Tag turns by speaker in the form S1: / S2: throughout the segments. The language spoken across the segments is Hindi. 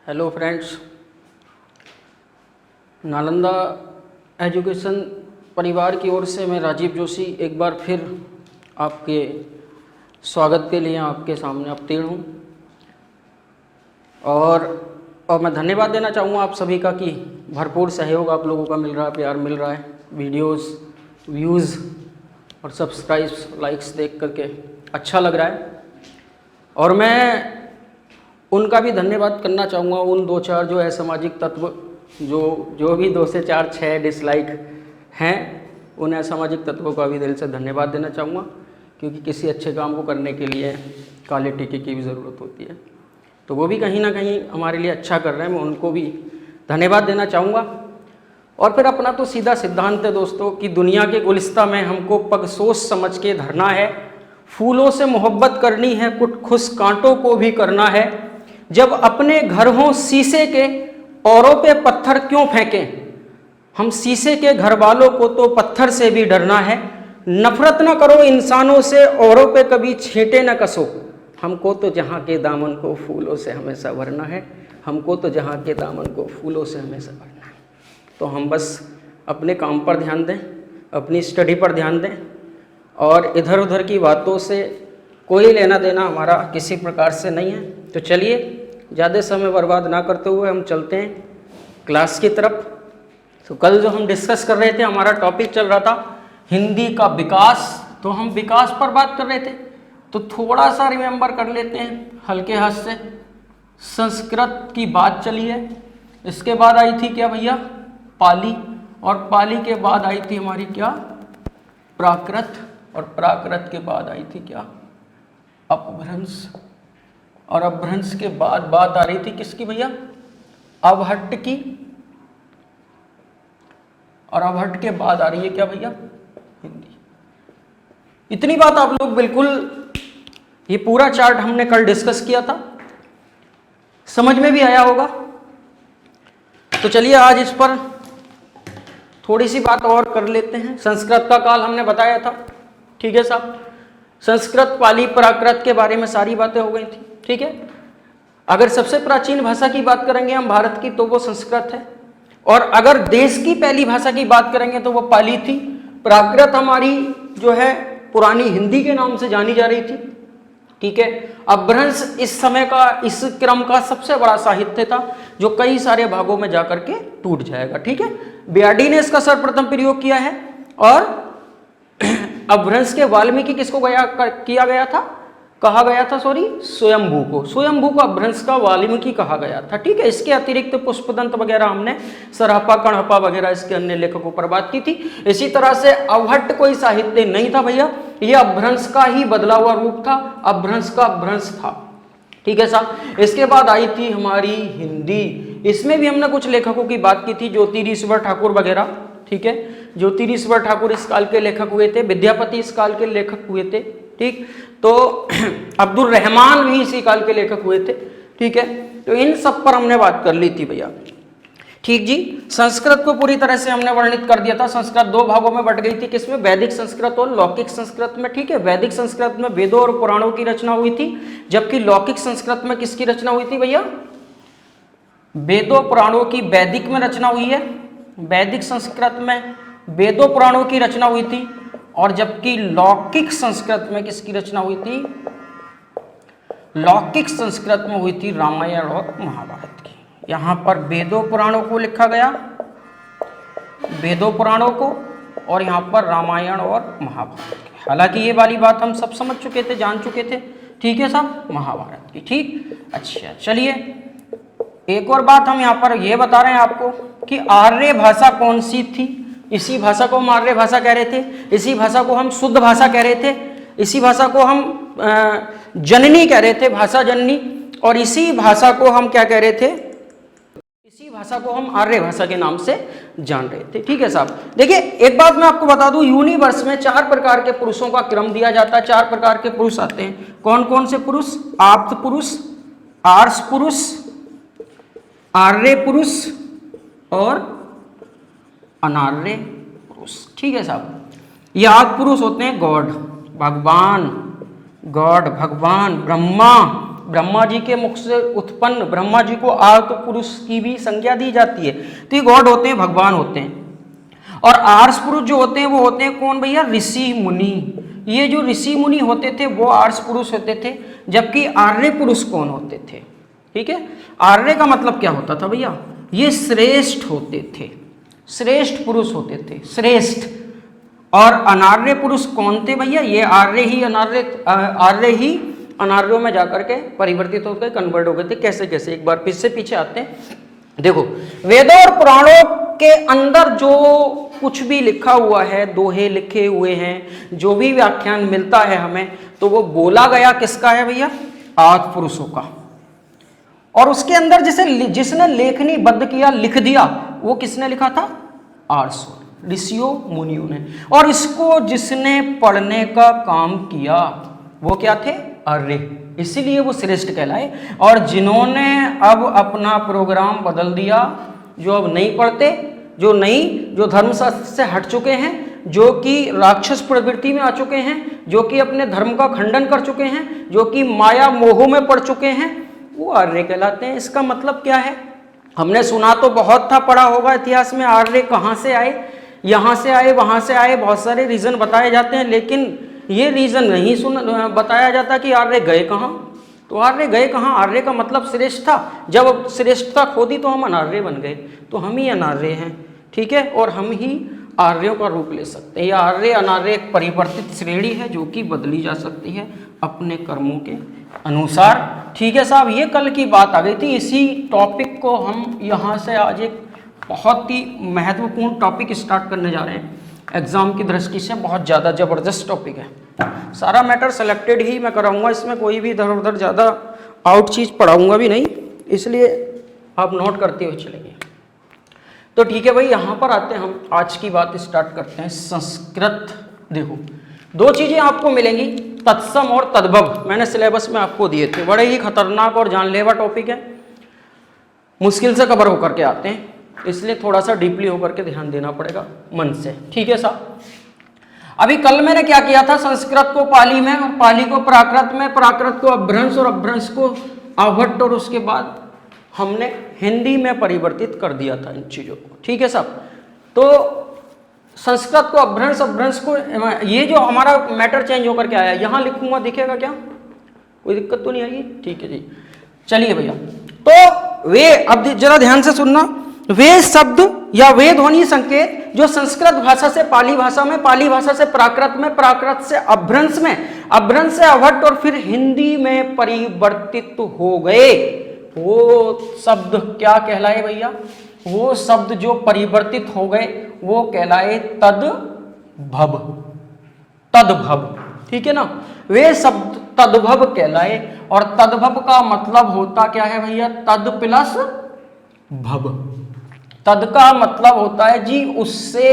S1: हेलो फ्रेंड्स, नालंदा एजुकेशन परिवार की ओर से मैं राजीव जोशी एक बार फिर आपके स्वागत के लिए आपके सामने अवतीर्ण हूँ और मैं धन्यवाद देना चाहूँगा आप सभी का कि भरपूर सहयोग आप लोगों का मिल रहा है, प्यार मिल रहा है, वीडियोस, व्यूज़ और सब्सक्राइब्स, लाइक्स देख करके अच्छा लग रहा है। और मैं उनका भी धन्यवाद करना चाहूँगा, उन दो चार जो असामाजिक तत्व जो भी 2 से 4 6 डिसलाइक हैं, उन असामाजिक तत्वों का भी दिल से धन्यवाद देना चाहूँगा, क्योंकि किसी अच्छे काम को करने के लिए काले टीके की भी ज़रूरत होती है। तो वो भी कहीं ना कहीं हमारे लिए अच्छा कर रहे हैं, मैं उनको भी धन्यवाद देना चाहूँगा। और फिर अपना तो सीधा सिद्धांत है दोस्तों कि दुनिया के गुलिस्ता में हमको पग सोच समझ के धरना है, फूलों से मोहब्बत करनी है, कुछ खुश कांटों को भी करना है। जब अपने घर हों शीशे के, औरों पे पत्थर क्यों फेंकें, हम शीशे के घर वालों को तो पत्थर से भी डरना है। नफरत न करो इंसानों से, औरों पे कभी छींटे न कसो, हमको तो जहाँ के दामन को फूलों से हमेशा भरना है, हमको तो जहाँ के दामन को फूलों से हमेशा भरना है। तो हम बस अपने काम पर ध्यान दें, अपनी स्टडी पर ध्यान दें और इधर उधर की बातों से कोई लेना देना हमारा किसी प्रकार से नहीं है। तो चलिए ज़्यादा समय बर्बाद ना करते हुए हम चलते हैं क्लास की तरफ। तो कल जो हम डिस्कस कर रहे थे, हमारा टॉपिक चल रहा था हिंदी का विकास, तो हम विकास पर बात कर रहे थे। तो थोड़ा सा रिमेंबर कर लेते हैं हल्के हाथ से। संस्कृत की बात चली है, इसके बाद आई थी क्या भैया, पाली, और पाली के बाद आई थी हमारी क्या, प्राकृत, और प्राकृत के बाद आई थी क्या, अपभ्रंश, और अपभ्रंश के बाद बात आ रही थी किसकी भैया, अवहट्ट की, और अवहट्ट के बाद आ रही है क्या भैया, हिंदी। इतनी बात आप लोग बिल्कुल, ये पूरा चार्ट हमने कल डिस्कस किया था, समझ में भी आया होगा। तो चलिए आज इस पर थोड़ी सी बात और कर लेते हैं। संस्कृत का काल हमने बताया था, ठीक है साहब। संस्कृत, पाली, प्राकृत के बारे में सारी बातें हो गई थी, ठीक है। अगर सबसे प्राचीन भाषा की बात करेंगे हम भारत की, तो वो संस्कृत है, और अगर देश की पहली भाषा की बात करेंगे तो वो पाली थी। प्राकृत हमारी जो है पुरानी हिंदी के नाम से जानी जा रही थी, ठीक है। अपभ्रंश इस समय का, इस क्रम का सबसे बड़ा साहित्य था जो कई सारे भागों में जाकर के टूट जाएगा, ठीक है। ब्याडी ने इसका सर्वप्रथम प्रयोग किया है, और अपभ्रंश के वाल्मीकि किसको किया गया था, कहा गया था, स्वयंभू को, स्वयंभू को अपभ्रंश का वाल्मीकि कहा गया था, ठीक है। इसके अतिरिक्त पुष्पदंत वगैरह हमने, सरहपा, कणहपा वगैरह इसके अन्य लेखकों पर बात की थी। इसी तरह से अवहट्ट कोई साहित्य नहीं था भैया, ये अपभ्रंश का ही बदला हुआ रूप था, अपभ्रंश का अपभ्रंश था, ठीक है साहब। इसके बाद आई थी हमारी हिंदी, इसमें भी हमने कुछ लेखकों की बात की थी, ज्योतिरीश्वर ठाकुर वगैरह, ठीक है। ज्योतिरीश्वर ठाकुर इस काल के लेखक हुए थे, विद्यापति इस काल के लेखक हुए थे, ठीक। तो अब्दुल रहमान भी इसी काल के लेखक हुए थे, ठीक है। तो इन सब पर हमने बात कर ली थी भैया, ठीक जी। संस्कृत को पूरी तरह से हमने वर्णित कर दिया था। संस्कृत दो भागों में बट गई थी, किसमें, वैदिक संस्कृत और लौकिक संस्कृत में, ठीक है। वैदिक संस्कृत में वेदों और पुराणों की रचना हुई थी, जबकि लौकिक संस्कृत में किसकी रचना हुई थी भैया, वेदों पुराणों की वैदिक में रचना हुई है। वैदिक संस्कृत में वेदों पुराणों की रचना हुई थी, और जबकि लौकिक संस्कृत में किसकी रचना हुई थी, लौकिक संस्कृत में हुई थी रामायण और महाभारत की। यहां पर वेदों पुराणों को लिखा गया, वेदों पुराणों को, और यहां पर रामायण और महाभारत। हालांकि ये वाली बात हम सब समझ चुके थे, जान चुके थे, ठीक है साहब, महाभारत की, ठीक। अच्छा चलिए, एक और बात हम यहाँ पर ये बता रहे हैं आपको कि आर्य भाषा कौन सी थी। इसी भाषा को हम आर्य भाषा कह रहे थे, इसी भाषा को हम शुद्ध भाषा कह रहे थे, इसी भाषा को हम जननी कह रहे थे, भाषा जननी, और इसी भाषा को हम क्या कह रहे थे, इसी भाषा को हम आर्य भाषा के नाम से जान रहे थे, ठीक है साहब। देखिए एक बात मैं आपको बता दूं, यूनिवर्स में 4 प्रकार के पुरुषों का क्रम दिया जाता है, 4 प्रकार के पुरुष आते हैं। कौन कौन से पुरुष, आप्त पुरुष, आर्ष पुरुष, आर्य पुरुष और अनार्य पुरुष, ठीक है साहब। ये 8 पुरुष होते हैं गॉड, भगवान, गॉड, भगवान, ब्रह्मा, ब्रह्मा जी के मुख से उत्पन्न ब्रह्मा जी को आर्त पुरुष की भी संज्ञा दी जाती है। तो ये गॉड होते हैं, भगवान होते हैं। और आर्ष पुरुष जो होते हैं वो होते हैं कौन भैया? ऋषि मुनि। ये जो ऋषि मुनि होते थे वो आर्ष पुरुष होते थे, जबकि आर्य पुरुष कौन होते थे? ठीक है, आर्य का मतलब क्या होता था भैया? ये श्रेष्ठ होते थे, श्रेष्ठ पुरुष होते थे, श्रेष्ठ। और अनार्य पुरुष कौन थे भैया? ये आर्य ही अनार्यों में जाकर के परिवर्तित हो गए, कन्वर्ट हो गए थे। कैसे कैसे? एक बार फिर से पीछे आते हैं। देखो, वेदों और पुराणों के अंदर जो कुछ भी लिखा हुआ है, दोहे लिखे हुए हैं, जो भी व्याख्यान मिलता है हमें, तो वो बोला गया किसका है भैया? आदि पुरुषों का। और उसके अंदर जिसने लेखनी बद्ध किया, लिख दिया, वो किसने लिखा था? आर्षों, ऋषियों मुनियों ने। और इसको जिसने पढ़ने का काम किया वो क्या थे? आर्य। इसीलिए वो श्रेष्ठ कहलाए। और जिन्होंने अब अपना प्रोग्राम बदल दिया, जो अब नहीं पढ़ते, जो धर्मशास्त्र से हट चुके हैं, जो कि राक्षस प्रवृत्ति में आ चुके हैं, जो कि अपने धर्म का खंडन कर चुके हैं, जो कि माया मोह में पड़ चुके हैं, वो आर्य कहलाते हैं। इसका मतलब क्या है? हमने सुना तो बहुत था, पढ़ा होगा इतिहास में, आर्य कहाँ से आए, यहाँ से आए, वहाँ से आए, बहुत सारे रीजन बताए जाते हैं, लेकिन ये रीजन नहीं बताया जाता कि आर्य गए कहाँ। तो आर्य गए कहाँ? आर्य का मतलब श्रेष्ठ था। जब श्रेष्ठता खो दी तो हम अनार्य बन गए, तो हम ही अनार्य हैं। ठीक है, और हम ही आर्यों का रूप ले सकते हैं। यह आर्य अनार्य एक परिवर्तित श्रेणी है जो कि बदली जा सकती है अपने कर्मों के अनुसार। ठीक है साहब, ये कल की बात आ गई थी। इसी टॉपिक को हम यहाँ से आज एक बहुत ही महत्वपूर्ण टॉपिक स्टार्ट करने जा रहे हैं। एग्जाम की दृष्टि से बहुत ज़्यादा ज़बरदस्त टॉपिक है। सारा मैटर सेलेक्टेड ही मैं कराऊंगा, इसमें कोई भी इधर उधर ज़्यादा आउट चीज़ पढ़ाऊंगा भी नहीं, इसलिए आप नोट करते हुए चलेंगे। तो ठीक है भाई, यहाँ पर आते हैं हम, आज की बात स्टार्ट करते हैं। संस्कृत। देखो, दो चीज़ें आपको मिलेंगी, तत्सम और तद्भव। मैंने सिलेबस में आपको दिए थे। बड़े ही खतरनाक और जानलेवा टॉपिक है, मुश्किल से कवर होकर के आते हैं, इसलिए थोड़ा सा डीपली होकर के ध्यान देना पड़ेगा मन से। ठीक है साहब, अभी कल मैंने क्या किया था? संस्कृत को पाली में, और पाली को प्राकृत में, प्राकृत को अपभ्रंश, और अपभ्रंश को आवट, और उसके बाद हमने हिंदी में परिवर्तित कर दिया था इन चीज़ों को। ठीक है साहब, तो संस्कृत को अपभ्रंश, अपभ्रंश को, ये जो हमारा मैटर चेंज होकर के आया, यहाँ लिखूंगा, दिखेगा क्या? कोई दिक्कत तो नहीं आएगी? ठीक है जी, चलिए भैया। तो वे, अब जरा ध्यान से सुनना, वे शब्द या वे ध्वनि संकेत जो संस्कृत भाषा से पाली भाषा में, पाली भाषा से प्राकृत में, प्राकृत से अपभ्रंश में, अपभ्रंश से अवट, और फिर हिंदी में परिवर्तित हो गए, वो शब्द क्या कहलाए भैया? वो शब्द जो परिवर्तित हो गए वो कहलाए तद्भव। तद्भव, ठीक है ना? वे शब्द तद्भव कहलाए। और तद्भव का मतलब होता क्या है भैया? तद प्लस भव। तद का मतलब होता है जी उससे,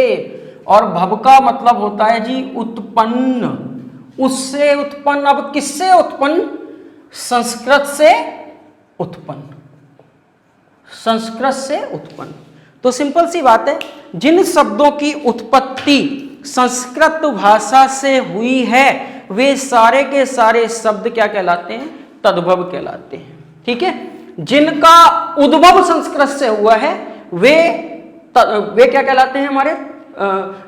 S1: और भव का मतलब होता है जी उत्पन्न, उससे उत्पन्न। अब किससे उत्पन्न? संस्कृत से उत्पन्न, संस्कृत से उत्पन्न। तो सिंपल सी बात है, जिन शब्दों की उत्पत्ति संस्कृत भाषा से हुई है वे सारे के सारे शब्द क्या कहलाते हैं? तद्भव कहलाते हैं। ठीक है, जिनका उद्भव संस्कृत से हुआ है वे क्या कहलाते हैं? हमारे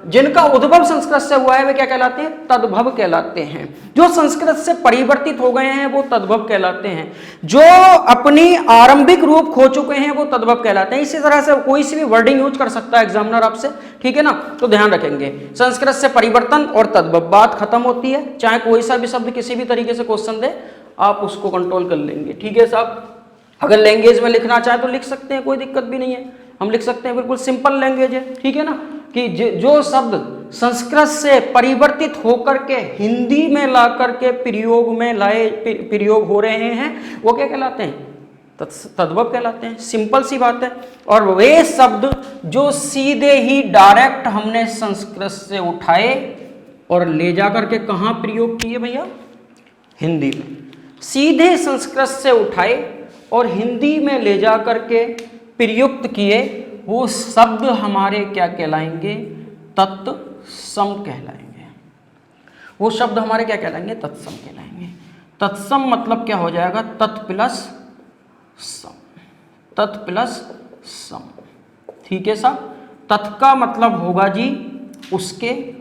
S1: जिनका उद्भव संस्कृत से हुआ है वे क्या कहलाते हैं? तद्भव कहलाते हैं। जो संस्कृत से परिवर्तित हो गए हैं वो तद्भव कहलाते हैं। जो अपनी आरंभिक रूप खो चुके हैं वो तद्भव कहलाते हैं। इसी तरह से कोई सी भी वर्डिंग यूज कर सकता है एग्जामिनर आपसे, ठीक है ना? तो ध्यान रखेंगे, संस्कृत से परिवर्तन और तद्भव, बात खत्म होती है। चाहे कोई सा भी शब्द किसी भी तरीके से क्वेश्चन दे, आप उसको कंट्रोल कर लेंगे। ठीक है साहब, अगर लैंग्वेज में लिखना चाहे तो लिख सकते हैं, कोई दिक्कत भी नहीं है, हम लिख सकते हैं, बिल्कुल सिंपल लैंग्वेज है। ठीक है ना? कि जो शब्द संस्कृत से परिवर्तित होकर के हिंदी में ला करके प्रयोग हो रहे हैं वो क्या कहलाते हैं? तद्भव कहलाते हैं। सिंपल सी बात है। और वे शब्द जो सीधे ही डायरेक्ट हमने संस्कृत से उठाए और ले जा करके कहाँ प्रयोग किए भैया? हिंदी में। सीधे संस्कृत से उठाए और हिंदी में ले जा करके प्रयुक्त किए, वो शब्द हमारे क्या कहलाएंगे? तत्सम कहलाएंगे। वो शब्द हमारे क्या कहलाएंगे? तत्सम कहलाएंगे। तत्सम मतलब क्या हो जाएगा, तत् प्लस सम, तत् प्लस सम। ठीक है साहब, तत् का मतलब होगा जी उसके,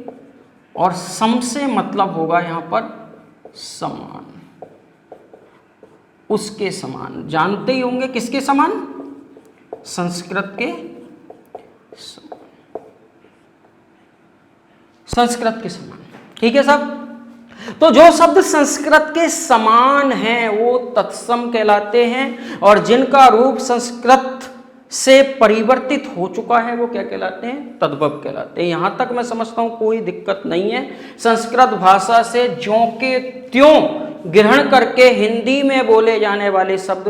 S1: और सम से मतलब होगा यहां पर समान, उसके समान। जानते ही होंगे किसके समान, संस्कृत के समान, संस्कृत के समान। ठीक है साहब, तो जो शब्द संस्कृत के समान हैं वो तत्सम कहलाते हैं, और जिनका रूप संस्कृत से परिवर्तित हो चुका है वो क्या कहलाते हैं, तद्भव कहलाते हैं। यहां तक मैं समझता हूं कोई दिक्कत नहीं है। संस्कृत भाषा से ज्यों के त्यों ग्रहण करके हिंदी में बोले जाने वाले शब्द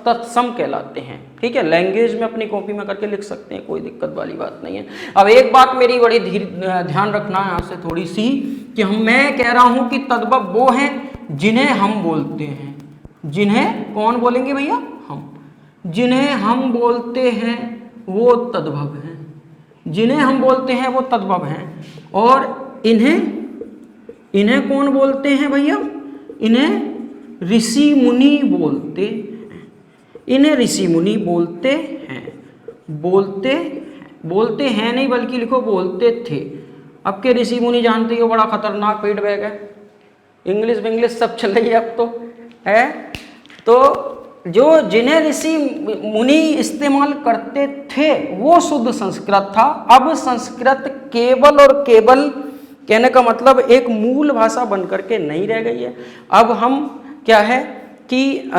S1: तत्सम कहलाते हैं। ठीक है, लैंग्वेज में अपनी कॉपी में करके लिख सकते हैं, कोई दिक्कत वाली बात नहीं है। अब एक बात मेरी बड़ी ध्यान रखना है आपसे थोड़ी सी, कि मैं कह रहा हूं कि तद्भव वो हैं जिन्हें हम बोलते हैं, जिन्हें कौन बोलेंगे भैया, हम, जिन्हें हम बोलते हैं वो तद्भव हैं, जिन्हें हम बोलते हैं वो तद्भव हैं। और इन्हें कौन बोलते हैं भैया, इन्हें ऋषि मुनि बोलते हैं, इन्हें ऋषि मुनि बोलते हैं, बोलते हैं नहीं बल्कि लिखो बोलते थे। अब के ऋषि मुनि जानते हो बड़ा खतरनाक पेट बैग है, इंग्लिश सब चल रही है अब तो है। तो जो जिन्हें ऋषि मुनि इस्तेमाल करते थे वो शुद्ध संस्कृत था। अब संस्कृत केवल और केवल, कहने का मतलब एक मूल भाषा बनकर के नहीं रह गई है। अब हम क्या है कि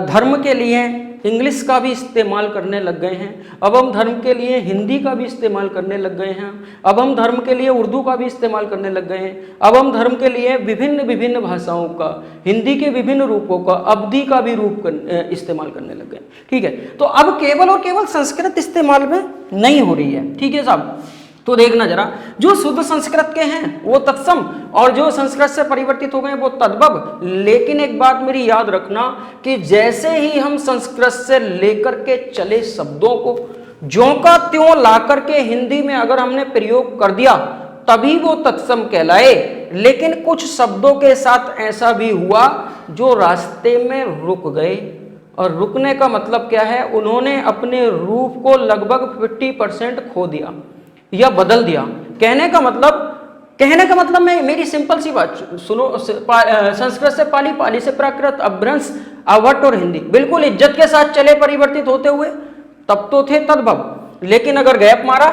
S1: धर्म के लिए इंग्लिश का भी इस्तेमाल करने लग गए हैं, अब हम धर्म के लिए हिंदी का भी इस्तेमाल करने लग गए हैं, अब हम धर्म के लिए उर्दू का भी इस्तेमाल करने लग गए हैं, अब हम धर्म के लिए विभिन्न भाषाओं का, हिंदी के विभिन्न रूपों का, अवधि का भी रूप इस्तेमाल करने लग गए। ठीक है, तो अब केवल और केवल संस्कृत इस्तेमाल में नहीं हो रही है। ठीक है साहब, तो देखना जरा, जो शुद्ध संस्कृत के हैं वो तत्सम, और जो संस्कृत से परिवर्तित हो गए वो तद्भव। लेकिन एक बात मेरी याद रखना कि जैसे ही हम संस्कृत से लेकर के चले शब्दों को ज्यों का त्यों ला करके हिंदी में अगर हमने प्रयोग कर दिया तभी वो तत्सम कहलाए। लेकिन कुछ शब्दों के साथ ऐसा भी हुआ जो रास्ते में रुक गए, और रुकने का मतलब क्या है, उन्होंने अपने रूप को लगभग 50% खो दिया या बदल दिया। कहने का मतलब मैं मेरी सिंपल सी बात सुनो, संस्कृत से पाली, पाली से प्राकृत, अपभ्रंश, अवट और हिंदी बिल्कुल इज्जत के साथ चले परिवर्तित होते हुए, तब तो थे तद्भव। लेकिन अगर गैप मारा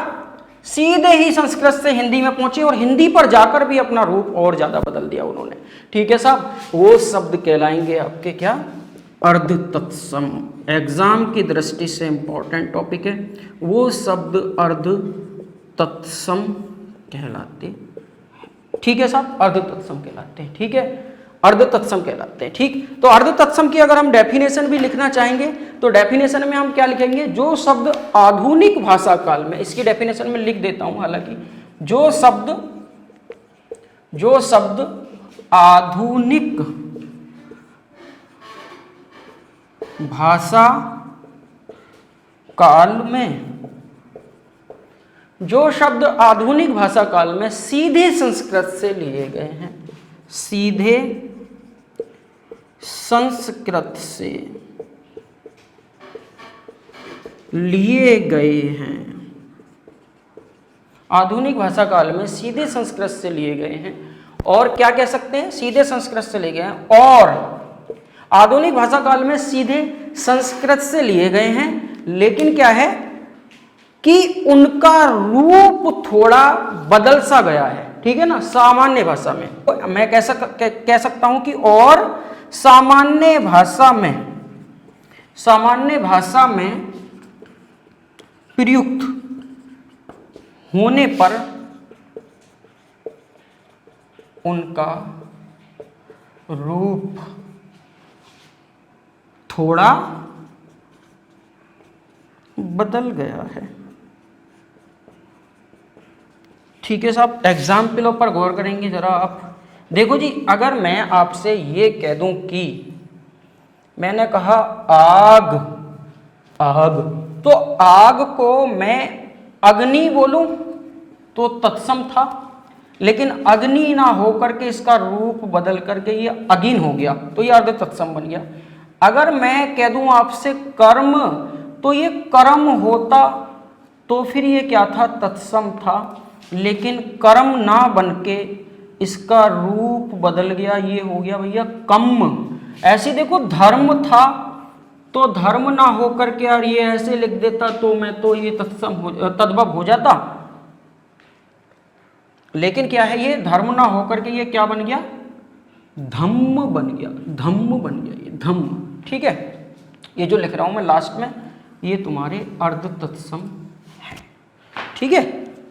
S1: सीधे ही संस्कृत से हिंदी में पहुंचे और हिंदी पर जाकर भी अपना रूप और ज्यादा बदल दिया उन्होंने। ठीक है साहब, वो शब्द कहलाएंगे आपके क्या, अर्ध तत्सम। एग्जाम की दृष्टि से इंपॉर्टेंट टॉपिक है, वो शब्द अर्ध तत्सम कहलाते। ठीक है साहब, अर्ध तत्सम कहलाते हैं। ठीक है, अर्ध तत्सम कहलाते हैं। ठीक, तो अर्ध तत्सम की अगर हम डेफिनेशन भी लिखना चाहेंगे तो डेफिनेशन में हम क्या लिखेंगे, जो शब्द आधुनिक भाषा काल में, इसकी डेफिनेशन में लिख देता हूं, हालांकि जो शब्द आधुनिक भाषा काल में, जो शब्द आधुनिक भाषा काल में सीधे संस्कृत से लिए गए हैं, सीधे संस्कृत से लिए गए हैं, आधुनिक भाषा काल में सीधे संस्कृत से लिए गए हैं, और क्या कह सकते हैं, सीधे संस्कृत से लिए गए हैं, और आधुनिक भाषा काल में सीधे संस्कृत से लिए गए हैं, लेकिन क्या है कि उनका रूप थोड़ा बदल सा गया है। ठीक है ना, सामान्य भाषा में मैं कह सकता हूं कि, और सामान्य भाषा में प्रयुक्त होने पर उनका रूप थोड़ा बदल गया है। ठीक है साहब, एग्जाम्पलों पर गौर करेंगे जरा आप। देखो जी, अगर मैं आपसे ये कह दूं कि मैंने कहा आग, तो आग को मैं अग्नि बोलूं तो तत्सम था, लेकिन अग्नि ना होकर के इसका रूप बदल करके ये अगिन हो गया, तो ये अर्ध तत्सम बन गया। अगर मैं कह दूं आपसे कर्म, तो ये कर्म होता तो फिर ये क्या था, तत्सम था। लेकिन कर्म ना बन के इसका रूप बदल गया, ये हो गया भैया कम। ऐसे देखो धर्म था तो धर्म ना होकर के यार ये ऐसे लिख देता तो मैं तो ये तत्सम तद्भव हो जाता। लेकिन क्या है, ये धर्म ना होकर के ये क्या बन गया, धम्म बन गया, धम्म बन गया, ये धम्म। ठीक है, ये जो लिख रहा हूं मैं लास्ट में, ये तुम्हारे अर्ध तत्सम है। ठीक है,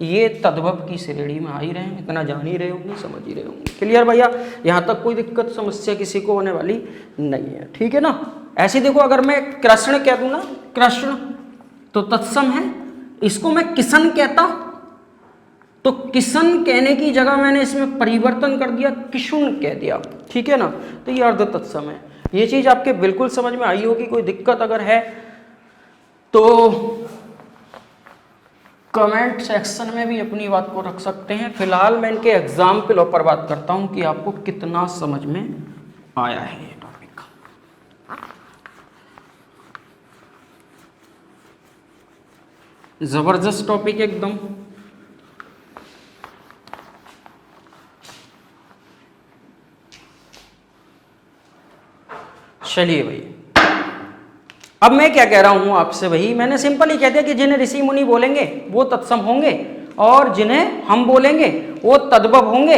S1: ये तद्भव की श्रेणी में आ ही रहे हैं, इतना जान ही रहे होंगे, समझ ही रहे होंगे। क्लियर भैया, यहां तक कोई दिक्कत समस्या किसी को होने वाली नहीं है। ठीक है ना। ऐसे देखो, अगर मैं कृष्ण कह दूं ना, कृष्ण तो तत्सम है, इसको मैं किशन कहता तो किशन कहने की जगह मैंने इसमें परिवर्तन कर दिया, किशुन कह दिया। ठीक है ना, तो ये अर्ध तत्सम है। ये चीज आपके बिल्कुल समझ में आई होगी। कोई दिक्कत अगर है तो कमेंट सेक्शन में भी अपनी बात को रख सकते हैं। फिलहाल मैं इनके एग्जाम्पल पर बात करता हूं कि आपको कितना समझ में आया है ये टॉपिक। जबरदस्त टॉपिक एकदम। चलिए भाई, अब मैं क्या कह रहा हूं आपसे भाई, मैंने सिंपल ही कह दिया कि जिन्हें ऋषि मुनि बोलेंगे वो तत्सम होंगे, और जिन्हें हम बोलेंगे वो तद्भव होंगे,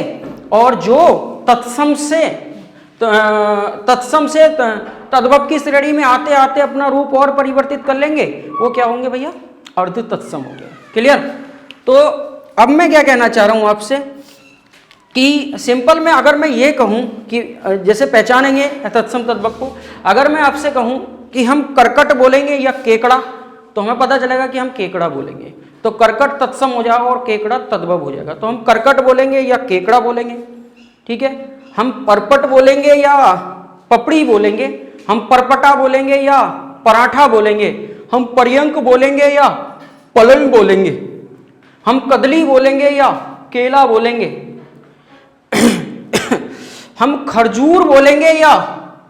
S1: और जो तत्सम से तद्भव की श्रेणी में आते आते अपना रूप और परिवर्तित कर लेंगे, वो क्या होंगे भैया, अर्ध तत्सम होंगे। क्लियर। तो अब मैं क्या कहना चाह रहा हूं आपसे कि सिंपल में अगर मैं ये कहूं कि जैसे पहचानेंगे तत्सम तद्भव को, अगर मैं आपसे कहूं कि हम करकट बोलेंगे या केकड़ा, तो हमें पता चलेगा कि हम केकड़ा बोलेंगे, तो करकट तत्सम हो जाएगा और केकड़ा तद्भव हो जाएगा। तो हम करकट बोलेंगे या केकड़ा बोलेंगे। ठीक है, हम परपट बोलेंगे या पपड़ी बोलेंगे, हम परपटा बोलेंगे या पराठा बोलेंगे, हम पर्यंक बोलेंगे या पलंग बोलेंगे, हम कदली बोलेंगे या केला बोलेंगे, हम खरजूर बोलेंगे या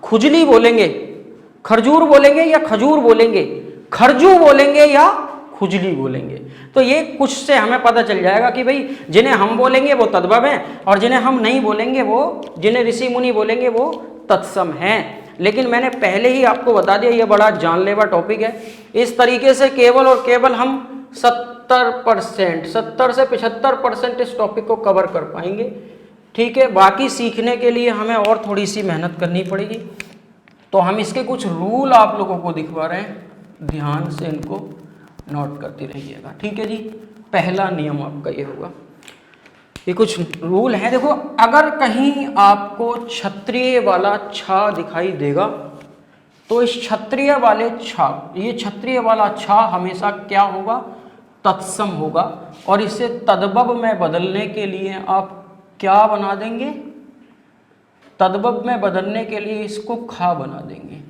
S1: खुजली बोलेंगे, खरजूर बोलेंगे या खजूर बोलेंगे, खरजू बोलेंगे या खुजली बोलेंगे। तो ये कुछ से हमें पता चल जाएगा कि भाई जिन्हें हम बोलेंगे वो तद्भव हैं, और जिन्हें हम नहीं बोलेंगे वो, जिन्हें ऋषि मुनि बोलेंगे वो तत्सम हैं। लेकिन मैंने पहले ही आपको बता दिया ये बड़ा जानलेवा टॉपिक है। इस तरीके से केवल और केवल हम 70 से 75% इस टॉपिक को कवर कर पाएंगे। ठीक है, बाकी सीखने के लिए हमें और थोड़ी सी मेहनत करनी पड़ेगी। तो हम इसके कुछ रूल आप लोगों को दिखवा रहे हैं, ध्यान से इनको नोट करते रहिएगा। ठीक है जी, पहला नियम आपका ये होगा, ये कुछ रूल हैं। देखो, अगर कहीं आपको क्षत्रिय वाला छा दिखाई देगा तो इस क्षत्रिय वाले छा, ये क्षत्रिय वाला छा हमेशा क्या होगा, तत्सम होगा, और इसे तद्भव में बदलने के लिए आप क्या बना देंगे, तद्भव में बदलने के लिए इसको खा बना देंगे।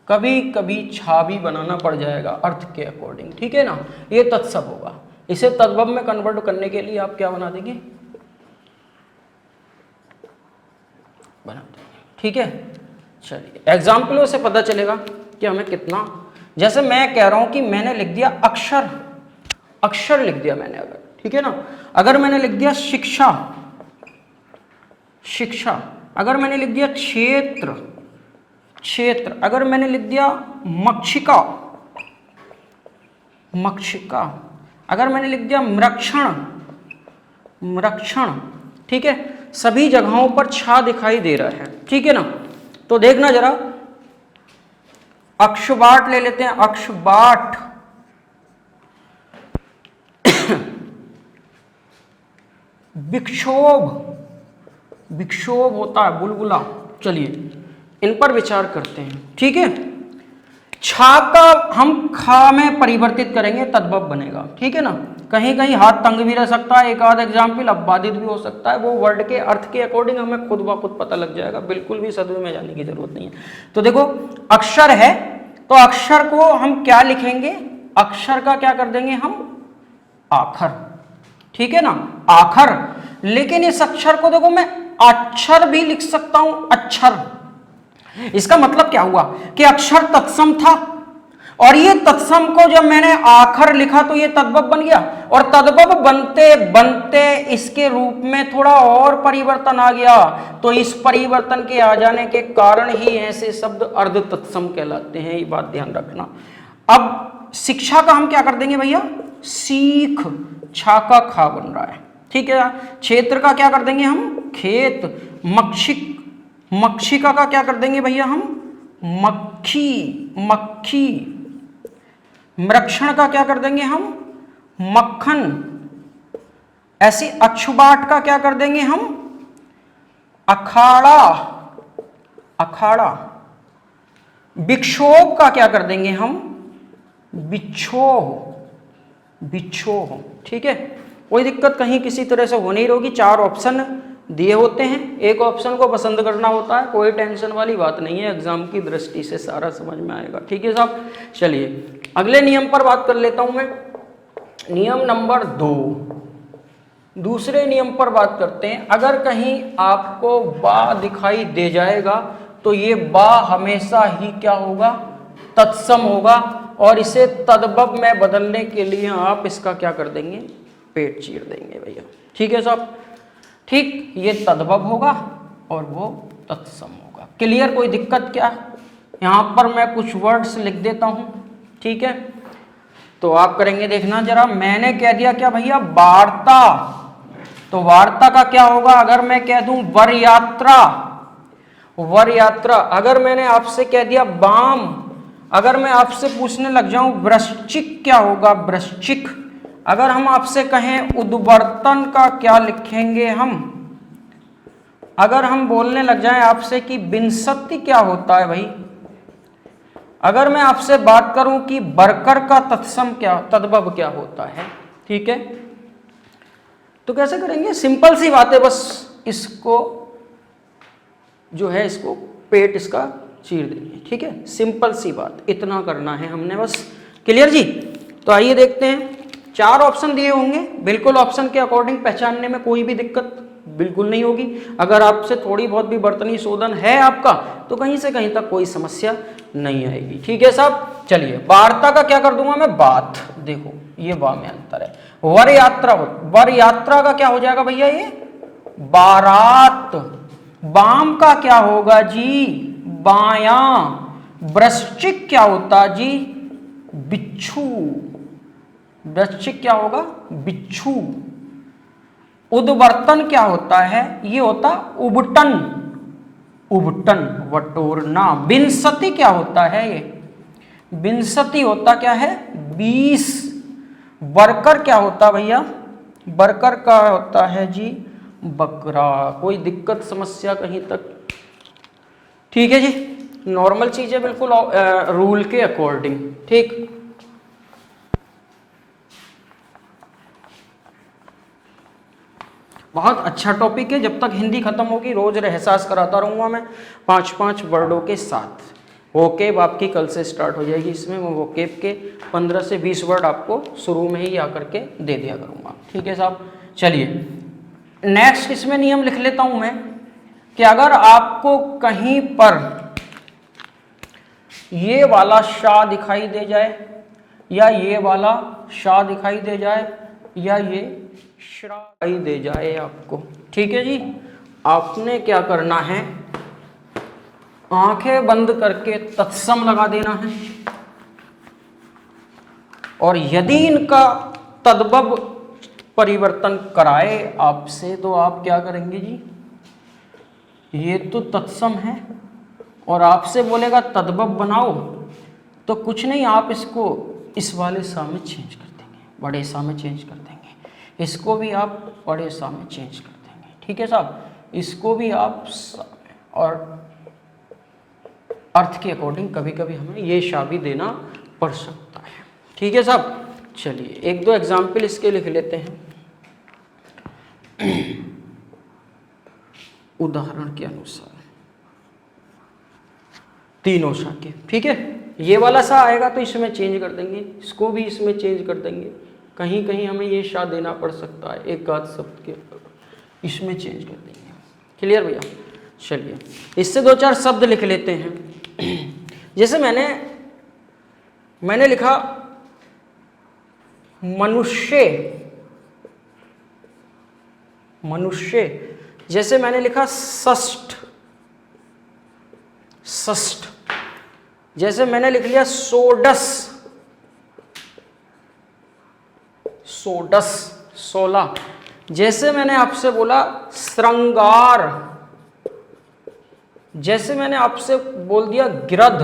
S1: कभी कभी छा भी बनाना पड़ जाएगा अर्थ के अकॉर्डिंग। ठीक है ना, ये तत्सम होगा। इसे तद्भव में कन्वर्ट करने के लिए आप क्या बना देंगे, बना देंगे। ठीक है, चलिए एग्जाम्पलों से पता चलेगा कि हमें कितना। जैसे मैं कह रहा हूं कि मैंने लिख दिया अक्षर, अक्षर लिख दिया मैंने, अगर ठीक है ना, अगर मैंने लिख दिया शिक्षा, शिक्षा, अगर मैंने लिख दिया क्षेत्र, क्षेत्र, अगर मैंने लिख दिया मक्षिका, मक्षिका, अगर मैंने लिख दिया मृक्षण, मृक्षण। ठीक है, सभी जगहों पर छा दिखाई दे रहा है। ठीक है ना, तो देखना जरा, अक्षबाट ले लेते हैं, अक्षबाट, विक्षोभ, विक्षोभ होता है बुलबुला। चलिए इन पर विचार करते हैं। ठीक है, छा का हम खा में परिवर्तित करेंगे, तद्भव बनेगा। ठीक है ना, कहीं कहीं हाथ तंग भी रह सकता है, एक आध एग्जाम्पल अबाधित भी हो सकता है, वो वर्ड के अर्थ के अकॉर्डिंग हमें खुद ब खुद पता लग जाएगा, बिल्कुल भी सदमे में जाने की जरूरत नहीं है। तो देखो, अक्षर है तो अक्षर को हम क्या लिखेंगे, अक्षर का क्या कर देंगे हम, आखर। ठीक है ना, आखर। लेकिन इस अक्षर को देखो मैं अक्षर भी लिख सकता हूं, अक्षर। इसका मतलब क्या हुआ कि अक्षर तत्सम था, और ये तत्सम को जब मैंने आखर लिखा तो ये तद्भव बन गया, और तद्भव बनते बनते इसके रूप में थोड़ा और परिवर्तन आ गया। तो इस परिवर्तन के आ जाने के कारण ही ऐसे शब्द अर्ध तत्सम कहलाते हैं, ये बात ध्यान रखना। अब शिक्षा का हम क्या कर देंगे भैया, सीख, छा का खा बन रहा है, ठीक है। क्षेत्र का क्या कर देंगे हम, खेत। मक्षिक, मक्षिका का क्या कर देंगे भैया हम, मक्खी, मक्खी। मृक्षण का क्या कर देंगे हम, मक्खन। ऐसी अक्षुबाट का क्या कर देंगे हम, अखाड़ा, अखाड़ा। विक्षोभ का क्या कर देंगे हम, बिच्छोह, बिच्छोह, ठीक है। कोई दिक्कत कहीं किसी तरह से हो नहीं रहोगी, 4 ऑप्शन दिए होते हैं, एक ऑप्शन को पसंद करना होता है, कोई टेंशन वाली बात नहीं है, एग्जाम की दृष्टि से सारा समझ में आएगा, ठीक है साहब। चलिए अगले नियम पर बात कर लेता हूं मैं, नियम नंबर 2। दूसरे नियम पर बात करते हैं। अगर कहीं आपको बा दिखाई दे जाएगा तो ये बा हमेशा ही क्या होगा, तत्सम होगा, और इसे तद्भव में बदलने के लिए आप इसका क्या कर देंगे, पेट चीर देंगे भैया, ठीक है साहब। ठीक, ये तद्भव होगा और वो तत्सम होगा। क्लियर, कोई दिक्कत क्या। यहां पर मैं कुछ वर्ड्स लिख देता हूं, ठीक है, तो आप करेंगे देखना जरा। मैंने कह दिया क्या भैया, वार्ता, तो वार्ता का क्या होगा, अगर मैं कह दूं वर यात्रा, वर यात्रा। अगर मैंने आपसे कह दिया बाम, अगर मैं आपसे पूछने लग जाऊं वृश्चिक क्या होगा, वृश्चिक। अगर हम आपसे कहें उद्वर्तन का क्या लिखेंगे हम, अगर हम बोलने लग जाएं आपसे कि विंशति क्या होता है भाई, अगर मैं आपसे बात करूं कि बरकर का तत्सम क्या, तद्भव क्या होता है, ठीक है, तो कैसे करेंगे, सिंपल सी बात है, बस इसको जो है इसको पेट इसका चीर देंगे, ठीक है, सिंपल सी बात, इतना करना है हमने बस। क्लियर जी। तो आइए देखते हैं, 4 ऑप्शन दिए होंगे, बिल्कुल ऑप्शन के अकॉर्डिंग पहचानने में कोई भी दिक्कत बिल्कुल नहीं होगी। अगर आपसे थोड़ी बहुत भी बर्तनी शोधन है आपका तो कहीं से कहीं तक कोई समस्या नहीं आएगी, ठीक है साहब। चलिए वार्ता का क्या कर दूंगा मैं, बात। देखो ये बा में अंतर है। वर यात्रा, वर यात्रा का क्या हो जाएगा भैया, ये बारात। बाम का क्या होगा जी, बायां। वृश्चिक क्या होता जी, बिच्छू। वृश्चिक क्या होगा, बिच्छू। उद्वर्तन क्या होता है, ये होता उबटन, उबटन, वटोरना। विंशति क्या होता है, ये विंशति होता क्या है, 20। बरकर क्या होता भैया, बरकर का होता है जी बकरा। कोई दिक्कत समस्या कहीं तक, ठीक है जी, नॉर्मल चीज है बिल्कुल रूल के अकॉर्डिंग, ठीक। बहुत अच्छा टॉपिक है, जब तक हिंदी खत्म होगी रोज एहसास कराता रहूंगा मैं 5-5 वर्डों के साथ। वोकेब आपकी कल से स्टार्ट हो जाएगी, इसमें मैं वोकेब के 15 से 20 वर्ड आपको शुरू में ही आकर के दे दिया करूंगा, ठीक है साहब। चलिए नेक्स्ट इसमें नियम लिख लेता हूं मैं कि अगर आपको कहीं पर ये वाला शाह दिखाई दे जाए, या ये वाला शाह दिखाई दे जाए, या ये श्रा दिखाई दे जाए आपको, ठीक है जी, आपने क्या करना है, आंखें बंद करके तत्सम लगा देना है, और यदि इनका तद्भव परिवर्तन कराए आपसे तो आप क्या करेंगे जी, ये तो तत्सम है और आपसे बोलेगा तद्भव बनाओ, तो कुछ नहीं, आप इसको इस वाले सा में चेंज कर देंगे, बड़े सा में चेंज कर देंगे, इसको भी आप बड़े सा में चेंज कर देंगे, ठीक है साहब, इसको भी आप, और अर्थ के अकॉर्डिंग कभी कभी हमें ये शा भी देना पड़ सकता है, ठीक है साहब। चलिए 1-2 एग्जाम्पल इसके लिख लेते हैं उदाहरण के अनुसार, तीनों शा के, ठीक है, ये वाला सा आएगा तो इसमें चेंज कर देंगे, इसको भी इसमें चेंज कर देंगे, कहीं कहीं हमें ये शा देना पड़ सकता है एक आध शब्द के, इसमें चेंज कर देंगे। क्लियर भैया? चलिए इससे दो चार शब्द लिख लेते हैं। जैसे मैंने लिखा मनुष्य, मनुष्य। जैसे मैंने लिखा षष्ठ, षष्ठ। जैसे मैंने लिख लिया षोडश, षोडश 16। जैसे मैंने आपसे बोला श्रृंगार, जैसे मैंने आपसे बोल दिया गिरध,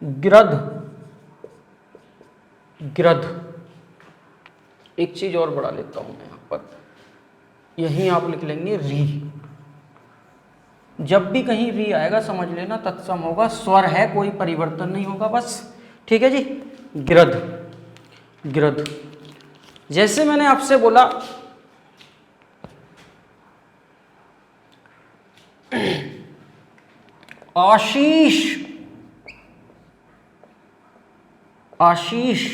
S1: गिरध, गिरध। एक चीज और बढ़ा लेता हूं मैं यहां पर, यहीं आप लिख लेंगे री। जब भी कहीं री आएगा समझ लेना तत्सम होगा, स्वर है, कोई परिवर्तन नहीं होगा बस। ठीक है जी? गिरध, गिरध। जैसे मैंने आपसे बोला आशीष, आशीष।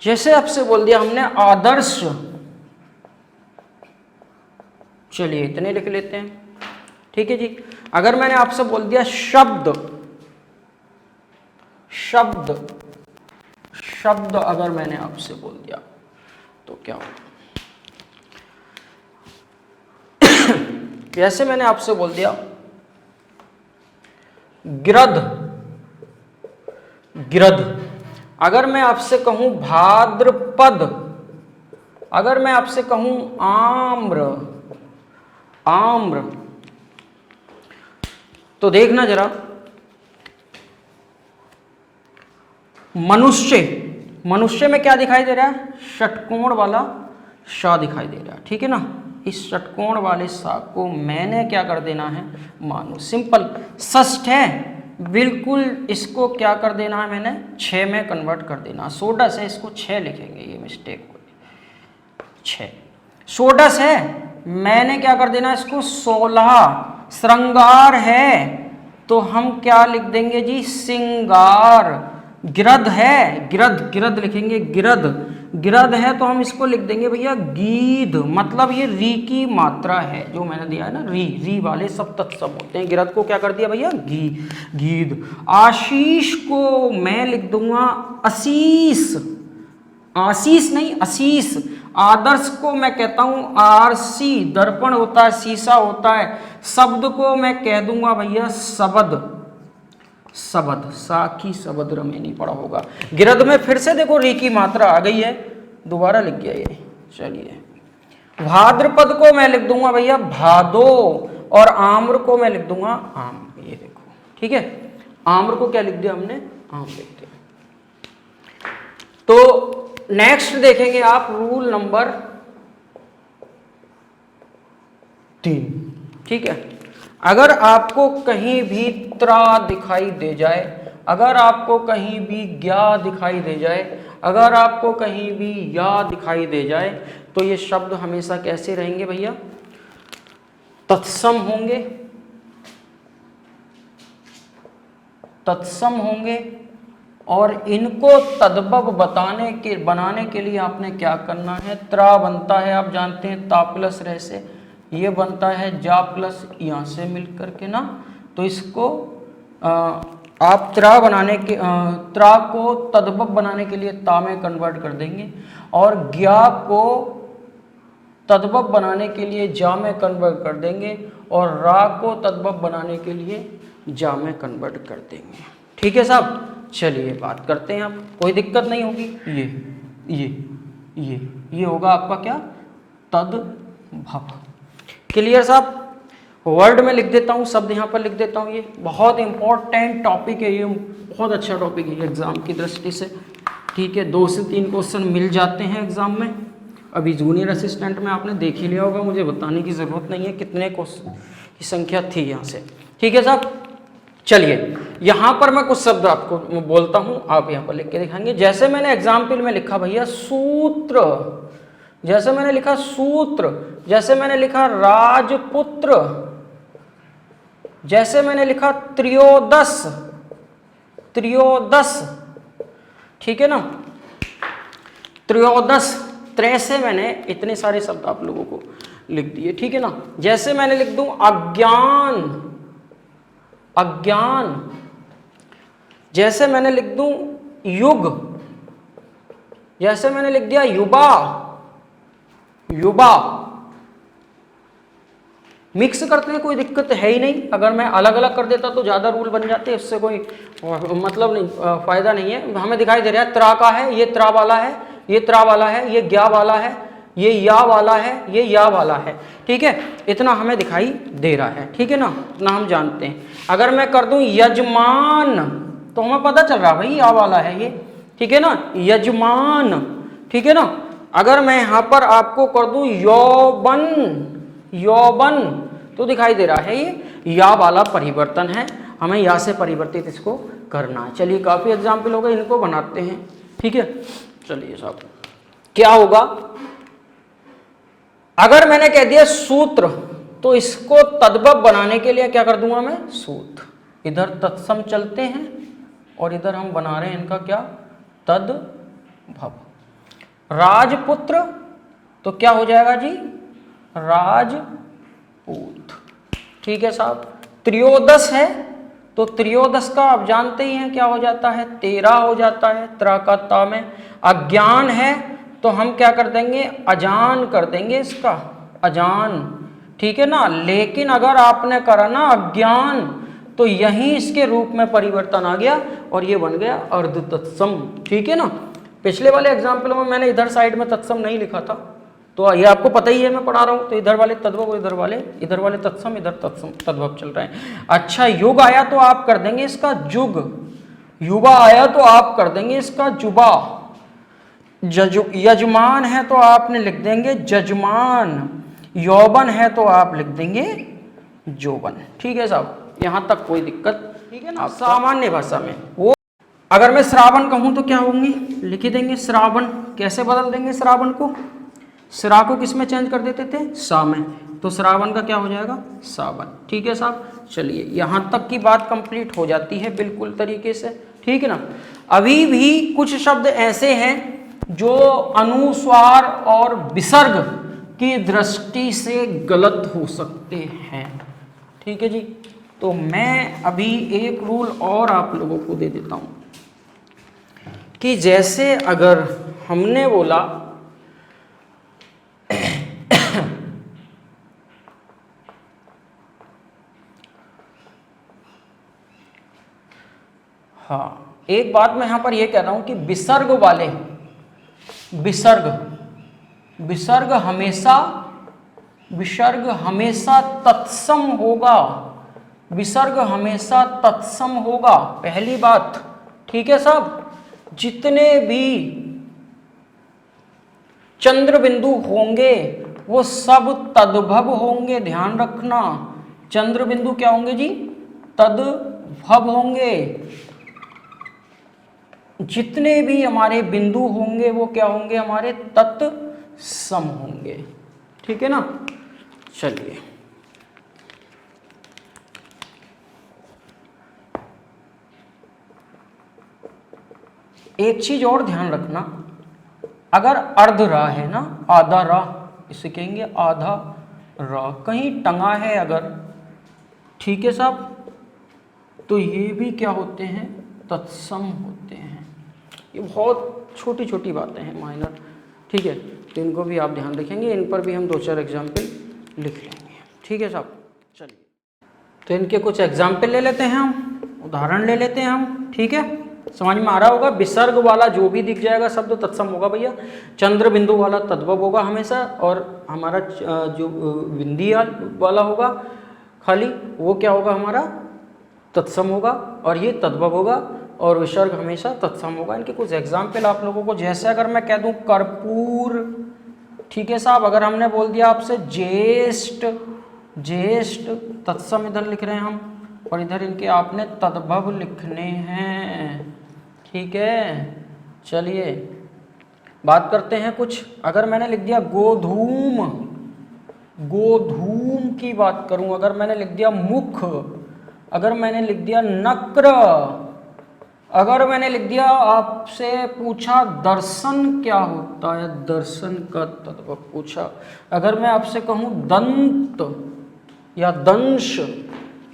S1: जैसे आपसे बोल दिया हमने आदर्श, चलिए इतने लिख लेते हैं। ठीक है जी? अगर मैंने आपसे बोल दिया शब्द, शब्द, शब्द अगर मैंने आपसे बोल दिया तो क्या होगा? जैसे मैंने आपसे बोल दिया गिरध, गिरध। अगर मैं आपसे कहूं भाद्रपद, अगर मैं आपसे कहूं आम्र, आम्र, तो देखना जरा। मनुष्य, मनुष्य में क्या दिखाई दे रहा है? षटकोण वाला श दिखाई दे रहा है। ठीक है ना? इस षटकोण वाले सा को मैंने क्या कर देना है? मानो। सिंपल। षष्ठ है, बिल्कुल इसको क्या कर देना है? मैंने 6 में कन्वर्ट कर देना। षोडश है, इसको 6 लिखेंगे, ये मिस्टेक हो गई। 6 षोडश है, मैंने क्या कर देना? इसको 16। श्रृंगार है तो हम क्या लिख देंगे जी? सिंगार। गिरध है, गिरध, गिरध लिखेंगे, गिरध। गिरध है तो हम इसको लिख देंगे भैया गीध। मतलब ये री की मात्रा है, जो मैंने दिया है ना री, री वाले सब तत्सम होते हैं। गिरध को क्या कर दिया भैया? गी, गीध। आशीष को मैं लिख दूंगा आशीष, आशीष नहीं आशीष। आदर्श को मैं कहता हूं आरसी, दर्पण होता है, शीशा होता है। शब्द को मैं कह दूंगा भैया शब्द, शब्द। साखी शब्द रमे नहीं पड़ा होगा। गिरध में फिर से देखो री की मात्रा आ गई है, दोबारा लिख गया ये। चलिए भाद्रपद को मैं लिख दूंगा भैया भादो, और आम्र को मैं लिख दूंगा आम। ये देखो, ठीक है? आम्र को क्या लिख दिया हमने? आम लिख दिया। तो नेक्स्ट देखेंगे आप रूल नंबर 3। ठीक है? अगर आपको कहीं भी त्रा दिखाई दे जाए, अगर आपको कहीं भी ज्ञा दिखाई दे जाए, अगर आपको कहीं भी या दिखाई दे जाए, तो ये शब्द हमेशा कैसे रहेंगे भैया? तत्सम होंगे, तत्सम होंगे। और इनको तद्भव बनाने के लिए आपने क्या करना है? त्रा बनता है, आप जानते हैं, ता प्लस रह से, ये बनता है जा प्लस यहाँ से मिल करके ना। तो इसको आप त्रा बनाने के त्रा को तद्भव बनाने के लिए ता में कन्वर्ट कर देंगे, और ज्ञा को तद्भव बनाने के लिए जा में कन्वर्ट कर देंगे, और रा को तद्भव बनाने के लिए जा में कन्वर्ट कर देंगे। ठीक है साहब? चलिए बात करते हैं। आप कोई दिक्कत नहीं होगी। ये होगा आपका क्या? तद्भव। क्लियर साहब? वर्ड में लिख देता हूँ, शब्द यहाँ पर लिख देता हूँ। ये बहुत इंपॉर्टेंट टॉपिक है, ये बहुत अच्छा टॉपिक है एग्जाम की दृष्टि से। ठीक है? 2 से 3 क्वेश्चन मिल जाते हैं एग्जाम में। अभी जूनियर असिस्टेंट में आपने देख ही लिया होगा, मुझे बताने की ज़रूरत नहीं है कितने क्वेश्चन की संख्या थी यहाँ से। ठीक है साहब? चलिए यहाँ पर मैं कुछ शब्द आपको बोलता हूँ, आप यहाँ पर लिख के दिखाएंगे। जैसे मैंने एग्जाम्पल में लिखा भैया सूत्र, जैसे मैंने लिखा सूत्र, जैसे मैंने लिखा राजपुत्र, जैसे मैंने लिखा त्रयोदश, त्रयोदश। ठीक है ना? त्रयोदश, तरह से मैंने इतने सारे शब्द आप लोगों को लिख दिए, ठीक है ना। जैसे मैंने लिख दूं अज्ञान, अज्ञान, जैसे मैंने लिख दूं युग, जैसे मैंने लिख दिया युवा, युवा। मिक्स करते हैं कोई दिक्कत है ही नहीं, अगर मैं अलग अलग कर देता तो ज़्यादा रूल बन जाते, इससे कोई मतलब नहीं, फायदा नहीं है। हमें दिखाई दे रहा है त्रा का है, ये त्रा वाला है, ये त्रा वाला है, ये ज्ञा वाला है, ये या वाला है, ये या वाला है, ठीक है। इतना हमें दिखाई दे रहा है, ठीक है ना, इतना हम जानते हैं। अगर मैं कर दूं यजमान तो हमें पता चल रहा है भाई या वाला है ये, ठीक है ना, यजमान, ठीक है ना। अगर मैं यहाँ पर आपको कर दूं यौवन, यौवन, तो दिखाई दे रहा है ये या वाला परिवर्तन है, हमें या से परिवर्तित इसको करना है। चलिए काफी एग्जाम्पल हो गए, इनको बनाते हैं, ठीक है। चलिए साहब क्या होगा, अगर मैंने कह दिया सूत्र तो इसको तद्भव बनाने के लिए क्या कर दूंगा मैं, सूत्र। इधर तत्सम चलते हैं और इधर हम बना रहे हैं इनका क्या, तद्भव। राजपुत्र तो क्या हो जाएगा जी, राजपूत, ठीक है साहब। त्रयोदश है तो त्रयोदश का आप जानते ही हैं क्या हो जाता है, 13 हो जाता है, त्रा का ता में। अज्ञान है तो हम क्या कर देंगे, अजान कर देंगे इसका, अजान, ठीक है ना। लेकिन अगर आपने करा ना अज्ञान तो यहीं इसके रूप में परिवर्तन आ गया और ये बन गया अर्ध तत्सम, ठीक है ना। पिछले वाले एग्जाम्पल में मैंने इधर साइड में तत्सम नहीं लिखा था, तो ये आपको पता ही है मैं पढ़ा रहा हूँ, तो इधर वाले तद्भव, इधर वाले तत्सम, इधर तत्सम तद्भव चल रहे हैं। अच्छा युग आया तो आप कर देंगे इसका जुग, युवा आया तो आप कर देंगे इसका जुबा, यजमान है तो आपने लिख देंगे जजमान, यौवन है तो आप लिख देंगे जोबन, ठीक है साहब। यहां तक कोई दिक्कत, ठीक है ना। सामान्य भाषा में वो, अगर मैं श्रावण कहूं तो क्या होंगे, लिख देंगे श्रावण। कैसे बदल देंगे श्रावण को, श्रा को किस में चेंज कर देते थे, सा में, तो श्रावण का क्या हो जाएगा, सावन, ठीक है साहब। चलिए यहां तक की बात कंप्लीट हो जाती है बिल्कुल तरीके से, ठीक है ना। अभी भी कुछ शब्द ऐसे हैं जो अनुस्वार और विसर्ग की दृष्टि से गलत हो सकते हैं, ठीक है जी। तो मैं अभी एक रूल और आप लोगों को दे देता हूं कि जैसे अगर हमने बोला हाँ, एक बात मैं यहां पर यह कह रहा हूं कि विसर्ग वाले, विसर्ग हमेशा तत्सम होगा, विसर्ग हमेशा तत्सम होगा, पहली बात, ठीक है साहब। जितने भी चंद्र बिंदु होंगे वो सब तद्भव होंगे, ध्यान रखना। चंद्र बिंदु क्या होंगे जी, तद्भव होंगे। जितने भी हमारे बिंदु होंगे वो क्या होंगे, हमारे तत्सम होंगे, ठीक है ना। चलिए एक चीज और ध्यान रखना, अगर अर्ध रा है ना, आधा रा, इसे कहेंगे आधा रा, कहीं टंगा है अगर, ठीक है साहब, तो ये भी क्या होते हैं, तत्सम होते हैं। ये बहुत छोटी छोटी बातें हैं, माइनर, ठीक है, तो इनको भी आप ध्यान रखेंगे, इन पर भी हम 2-4 एग्जाम्पल लिख लेंगे, ठीक है साहब। चलिए तो इनके कुछ एग्जाम्पल ले लेते हैं हम, उदाहरण ले लेते हैं हम, ठीक है, समझ में आ रहा होगा। विसर्ग वाला जो भी दिख जाएगा शब्द तत्सम होगा भैया, चंद्र बिंदु वाला तद्भव होगा हमेशा, और हमारा जो बिंदी वाला होगा खाली वो क्या होगा, हमारा तत्सम होगा, और ये तद्भव होगा, और विसर्ग हमेशा तत्सम होगा। इनके कुछ एग्जाम्पल आप लोगों को, जैसे अगर मैं कह दूं कर्पूर, ठीक है साहब, अगर हमने बोल दिया आपसे ज्येष्ठ, ज्येष्ठ तत्सम इधर लिख रहे हैं हम, और इधर इनके आपने तद्भव लिखने हैं, ठीक है। चलिए बात करते हैं कुछ, अगर मैंने लिख दिया गोधूम, गोधूम की बात करूं, अगर मैंने लिख दिया मुख, अगर मैंने लिख दिया नक्र, अगर मैंने लिख दिया, आपसे पूछा दर्शन क्या होता है, दर्शन का तत्व पूछा। अगर मैं आपसे कहूँ दंत या दंश,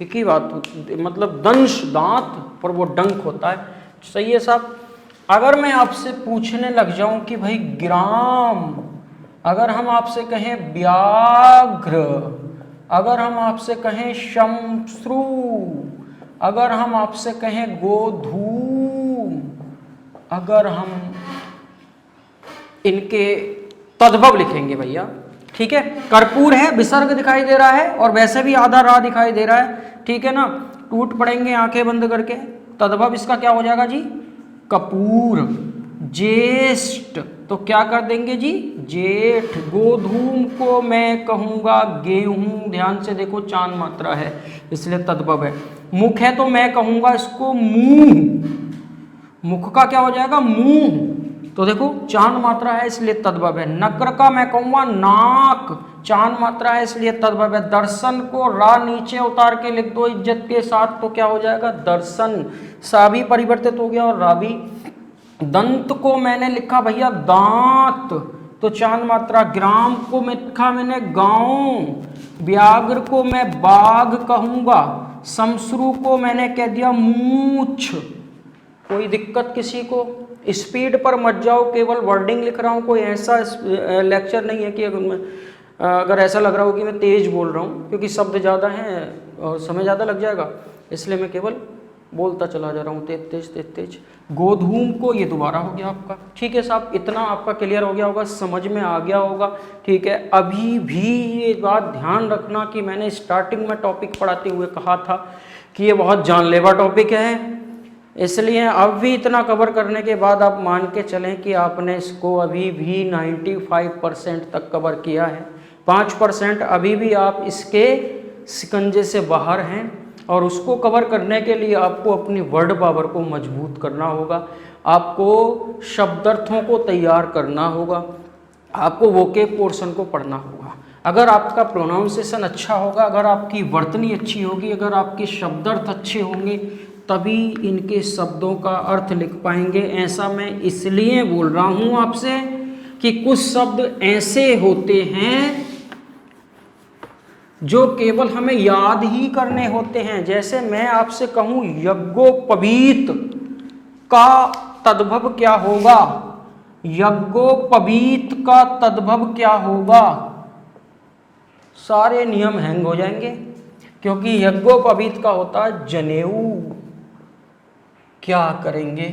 S1: एक ही बात होती, मतलब दंश दांत पर वो डंक होता है, सही है साहब। अगर मैं आपसे पूछने लग जाऊं कि भाई ग्राम, अगर हम आपसे कहें व्याघ्र, अगर हम आपसे कहें शमश्रु, अगर हम आपसे कहें गोधूम, अगर हम इनके तद्भव लिखेंगे भैया, ठीक है। कर्पूर है, विसर्ग दिखाई दे रहा है और वैसे भी आधा रा दिखाई दे रहा है, ठीक है ना। टूट पड़ेंगे आंखें बंद करके, तद्भव इसका क्या हो जाएगा जी, कपूर। ज्येष्ठ तो क्या कर देंगे जी, जेठ। गोधूम को मैं कहूंगा गेहूं, ध्यान से देखो चांद मात्रा है इसलिए तद्भव है। मुख है तो मैं कहूंगा इसको मुंह, मुख का क्या हो जाएगा मुंह, तो देखो चांद मात्रा है इसलिए तद्भव है। नक्र का मैं कहूंगा नाक, चांद मात्रा है इसलिए तद्भव है। दर्शन को रा नीचे उतार के लिख दो इज्जत के साथ तो क्या हो जाएगा दर्शन, सा भी परिवर्तित हो गया और रा भी। दंत को मैंने लिखा भैया दांत, तो चांद मात्रा। ग्राम को मैं लिखा मैंने गांव। व्याघ्र को मैं बाघ कहूंगा। शमश्रु को मैंने कह दिया मूछ। कोई दिक्कत किसी को? स्पीड पर मत जाओ, केवल वर्डिंग लिख रहा हूँ, कोई ऐसा लेक्चर नहीं है कि अगर ऐसा लग रहा हो कि मैं तेज बोल रहा हूँ, क्योंकि शब्द ज़्यादा हैं और समय ज़्यादा लग जाएगा, इसलिए मैं केवल बोलता चला जा रहा हूँ तेज तेज तेज तेज। गोधूम को ये दोबारा हो गया आपका, ठीक है साहब, इतना आपका क्लियर हो गया होगा, समझ में आ गया होगा, ठीक है। अभी भी ये बात ध्यान रखना कि मैंने स्टार्टिंग में टॉपिक पढ़ाते हुए कहा था कि ये बहुत जानलेवा टॉपिक है, इसलिए अब भी इतना कवर करने के बाद आप मान के चलें कि आपने इसको अभी भी 95% तक कवर किया है। 5% अभी भी आप इसके शिकंजे से बाहर हैं और उसको कवर करने के लिए आपको अपनी वर्ड पावर को मजबूत करना होगा, आपको शब्दार्थों को तैयार करना होगा, आपको वोकेब पोर्शन को पढ़ना होगा। अगर आपका प्रोनाउंसिएशन अच्छा होगा, अगर आपकी वर्तनी अच्छी होगी, अगर आपके शब्दार्थ अच्छे होंगे, तभी इनके शब्दों का अर्थ लिख पाएंगे। ऐसा मैं इसलिए बोल रहा हूं आपसे कि कुछ शब्द ऐसे होते हैं जो केवल हमें याद ही करने होते हैं। जैसे मैं आपसे कहूं यज्ञोपवीत का तद्भव क्या होगा, यज्ञोपवीत का तद्भव क्या होगा, सारे नियम हैंग हो जाएंगे, क्योंकि यज्ञोपवीत का होता है जनेऊ। क्या करेंगे?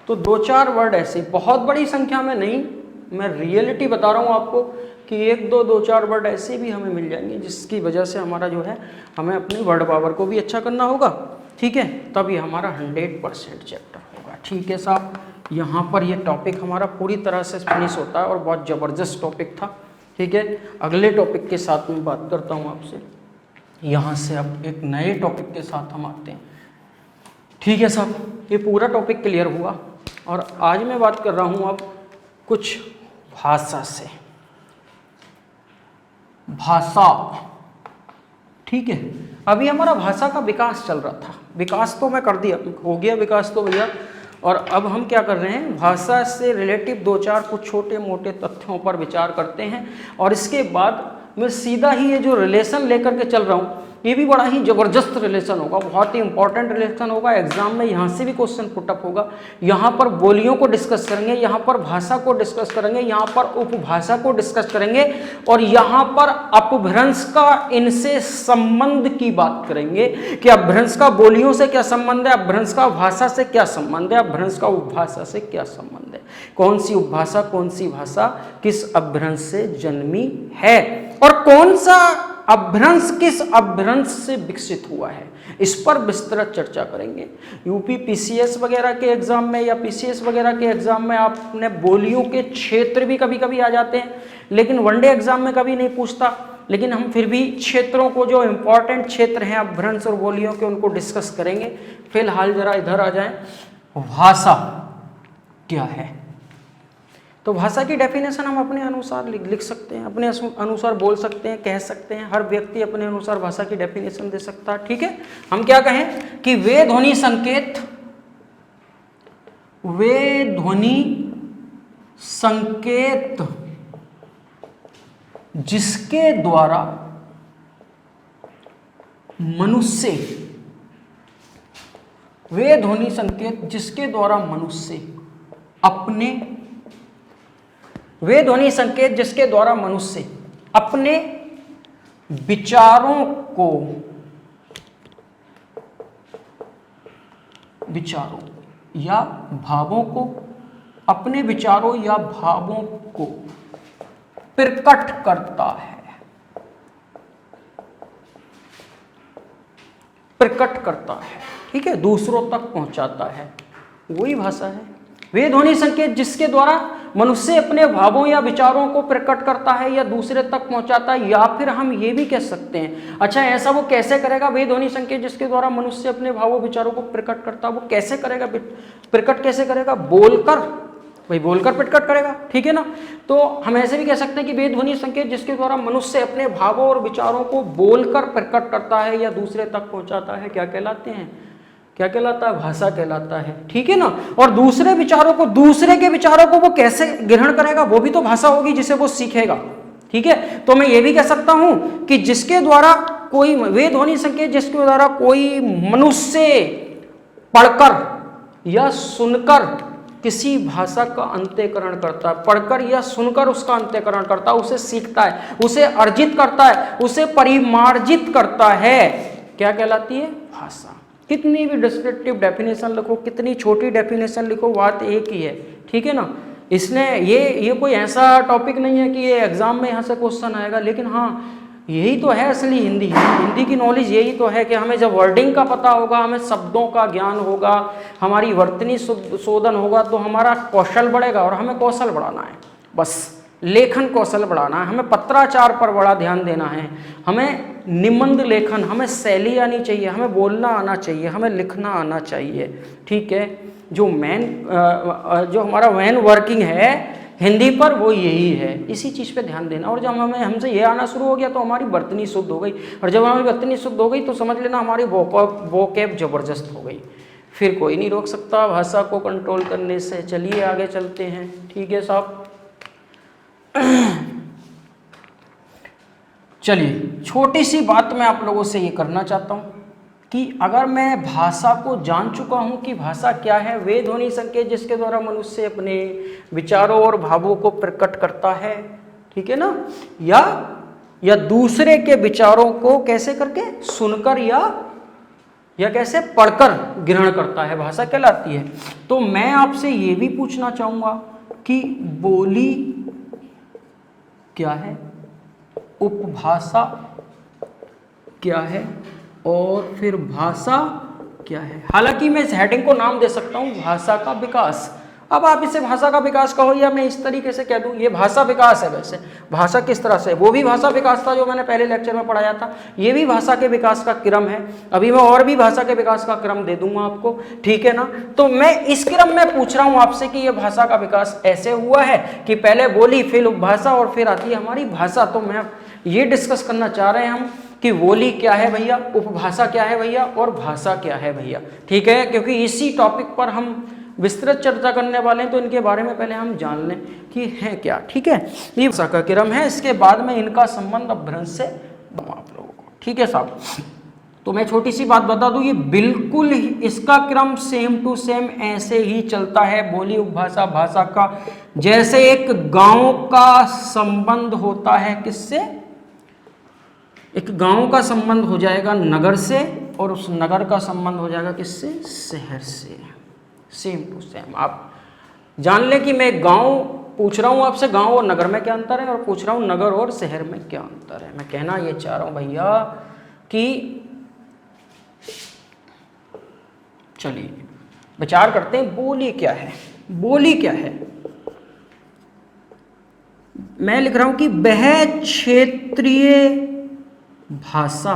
S1: तो 2-4 वर्ड ऐसे, बहुत बड़ी संख्या में नहीं, मैं रियलिटी बता रहा हूँ आपको कि 1-2-2-4 वर्ड ऐसे भी हमें मिल जाएंगे जिसकी वजह से हमारा जो है हमें अपनी वर्ड पावर को भी अच्छा करना होगा, ठीक है, तभी हमारा 100% चैप्टर होगा, ठीक है साहब। यहाँ पर ये टॉपिक हमारा पूरी तरह से फिनिश होता है और बहुत ज़बरदस्त टॉपिक था, ठीक है। अगले टॉपिक के साथ मैं बात करता हूँ आपसे, यहाँ से अब एक नए टॉपिक के साथ हम आते हैं, ठीक है साहब। ये पूरा टॉपिक क्लियर हुआ और आज मैं बात कर रहा हूँ अब कुछ भाषा से, भाषा, ठीक है। अभी हमारा भाषा का विकास चल रहा था, विकास तो मैं कर दिया, हो गया विकास तो भैया, और अब हम क्या कर रहे हैं, भाषा से रिलेटिव 2-4 कुछ छोटे मोटे तथ्यों पर विचार करते हैं और इसके बाद मैं सीधा ही ये जो रिलेशन लेकर के चल रहा हूँ, ये भी बड़ा ही ज़बरदस्त रिलेशन होगा, बहुत ही इंपॉर्टेंट रिलेशन होगा। एग्जाम में यहाँ से भी क्वेश्चन पुटअप होगा। यहाँ पर बोलियों को डिस्कस करेंगे, यहाँ पर भाषा को डिस्कस करेंगे, यहाँ पर उपभाषा को डिस्कस करेंगे और यहाँ पर अपभ्रंश का इनसे संबंध की बात करेंगे कि अपभ्रंश का बोलियों से क्या संबंध है, अपभ्रंश का भाषा से क्या संबंध है, अपभ्रंश का उपभाषा से क्या संबंध है, कौन सी उपभाषा कौन सी भाषा किस अपभ्रंश से जन्मी है और कौन सा अपभ्रंश किस अपभ्रंश से विकसित हुआ है, इस पर विस्तृत चर्चा करेंगे। यूपी पीसीएस वगैरह के एग्जाम में या पीसीएस वगैरह के एग्जाम में आपने बोलियों के क्षेत्र भी कभी कभी आ जाते हैं, लेकिन वनडे एग्जाम में कभी नहीं पूछता, लेकिन हम फिर भी क्षेत्रों को, जो इंपॉर्टेंट क्षेत्र हैं अपभ्रंश और बोलियों के, उनको डिस्कस करेंगे। फिलहाल जरा इधर आ जाएं, भाषा क्या है। तो भाषा की डेफिनेशन हम अपने अनुसार लिख सकते हैं, अपने अनुसार बोल सकते हैं, कह सकते हैं, हर व्यक्ति अपने अनुसार भाषा की डेफिनेशन दे सकता है, ठीक है। हम क्या कहें कि वे ध्वनि संकेत वे ध्वनि संकेत जिसके द्वारा मनुष्य, वे ध्वनि संकेत जिसके द्वारा मनुष्य अपने, वे ध्वनि संकेत जिसके द्वारा मनुष्य अपने विचारों या भावों को, अपने विचारों या भावों को प्रकट करता है, प्रकट करता है, ठीक है, दूसरों तक पहुंचाता है, वही भाषा है। वे ध्वनि संकेत जिसके द्वारा मनुष्य अपने भावों या विचारों को प्रकट करता है या दूसरे तक पहुंचाता है, या फिर हम ये भी कह सकते हैं, अच्छा ऐसा वो कैसे करेगा? वे ध्वनि संकेत जिसके द्वारा मनुष्य अपने भावों विचारों को प्रकट करता है, वो कैसे करेगा? प्रकट कैसे करेगा? बोलकर, वही बोलकर प्रकट करेगा, ठीक है ना। तो हम ऐसे भी कह सकते हैं कि वे ध्वनि संकेत जिसके द्वारा मनुष्य अपने भावों और विचारों को बोलकर प्रकट करता है या दूसरे तक पहुंचाता है, क्या कहलाते हैं? क्या कहलाता है? भाषा कहलाता है, ठीक है ना। और दूसरे विचारों को, दूसरे के विचारों को वो कैसे ग्रहण करेगा? वो भी तो भाषा होगी जिसे वो सीखेगा, ठीक है। तो मैं ये भी कह सकता हूं कि जिसके द्वारा कोई, वे ध्वनि संकेत जिसके द्वारा कोई मनुष्य पढ़कर या सुनकर किसी भाषा का अंत्यकरण करता है, पढ़कर या सुनकर उसका अंत्यकरण करता है, उसे सीखता है, उसे अर्जित करता है, उसे परिमार्जित करता है, क्या कहलाती है? भाषा। कितनी भी डिस्क्रिप्टिव डेफिनेशन लिखो, कितनी छोटी डेफिनेशन लिखो, बात एक ही है, ठीक है ना। इसने ये कोई ऐसा टॉपिक नहीं है कि ये एग्जाम में यहाँ से क्वेश्चन आएगा, लेकिन हाँ यही तो है असली हिंदी। हिंदी की नॉलेज यही तो है कि हमें जब वर्डिंग का पता होगा, हमें शब्दों का ज्ञान होगा, हमारी वर्तनी शोधन होगा, तो हमारा कौशल बढ़ेगा। और हमें कौशल बढ़ाना है, बस लेखन कौशल बढ़ाना है, हमें पत्राचार पर बड़ा ध्यान देना है, हमें निबंध लेखन, हमें शैली आनी चाहिए, हमें बोलना आना चाहिए, हमें लिखना आना चाहिए, ठीक है। जो हमारा मेन वर्किंग है हिंदी पर वो यही है, इसी चीज़ पे ध्यान देना। और जब हमसे ये आना शुरू हो गया तो हमारी वर्तनी शुद्ध हो गई, और जब हमारी वर्तनी शुद्ध हो गई तो समझ लेना हमारी वोकैब जबरदस्त हो गई, फिर कोई नहीं रोक सकता भाषा को कंट्रोल करने से। चलिए आगे चलते हैं, ठीक है साहब। चलिए छोटी सी बात मैं आप लोगों से ये करना चाहता हूँ कि अगर मैं भाषा को जान चुका हूँ कि भाषा क्या है, वे ध्वनि संकेत जिसके द्वारा मनुष्य अपने विचारों और भावों को प्रकट करता है, ठीक है ना, या दूसरे के विचारों को कैसे करके, सुनकर या कैसे पढ़कर ग्रहण करता है, भाषा कहलाती है। तो मैं आपसे ये भी पूछना चाहूँगा कि बोली क्या है, उपभाषा क्या है, और फिर भाषा क्या है। हालांकि मैं इस हेडिंग को नाम दे सकता हूं भाषा का विकास। अब आप इसे भाषा का विकास कहो या मैं इस तरीके से कह दूं ये भाषा विकास है। वैसे भाषा किस तरह से, वो भी भाषा विकास था जो मैंने पहले लेक्चर में पढ़ाया था, ये भी भाषा के विकास का क्रम है। अभी मैं और भी भाषा के विकास का क्रम दे दूंगा आपको, ठीक है ना। तो मैं इस क्रम में पूछ रहा हूं आपसे कि ये भाषा का विकास ऐसे हुआ है कि पहले बोली, फिर उपभाषा और फिर आती है हमारी भाषा। तो मैं ये डिस्कस करना चाह रहे हैं हम कि बोली क्या है भैया, उपभाषा क्या है भैया, और भाषा क्या है भैया, ठीक है। क्योंकि इसी टॉपिक पर हम विस्तृत चर्चा करने वाले हैं, तो इनके बारे में पहले हम जान लें कि है क्या, ठीक है। ये भाषा का क्रम है, इसके बाद में इनका संबंध अपभ्रंश से आप लोगों को, ठीक है साहब। तो मैं छोटी सी बात बता दूं, ये बिल्कुल इसका क्रम सेम टू सेम ऐसे ही चलता है, बोली उपभाषा भाषा का। जैसे एक गांव का संबंध होता है किससे, एक गांव का संबंध हो जाएगा नगर से, और उस नगर का संबंध हो जाएगा किससे, शहर से। सेम टू सेम आप जान लें कि मैं गांव पूछ रहा हूं आपसे, गांव और नगर में क्या अंतर है, और पूछ रहा हूं नगर और शहर में क्या अंतर है। मैं कहना ये चाह रहा हूं भैया कि चलिए विचार करते हैं बोली क्या है। बोली क्या है, मैं लिख रहा हूं कि वह क्षेत्रीय भाषा,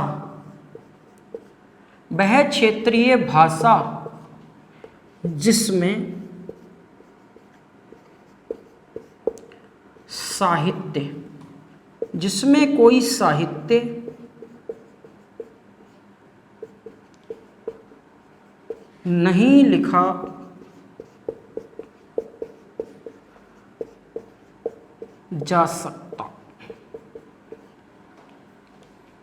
S1: वह क्षेत्रीय भाषा जिसमें साहित्य, जिसमें कोई साहित्य नहीं लिखा जा सकता।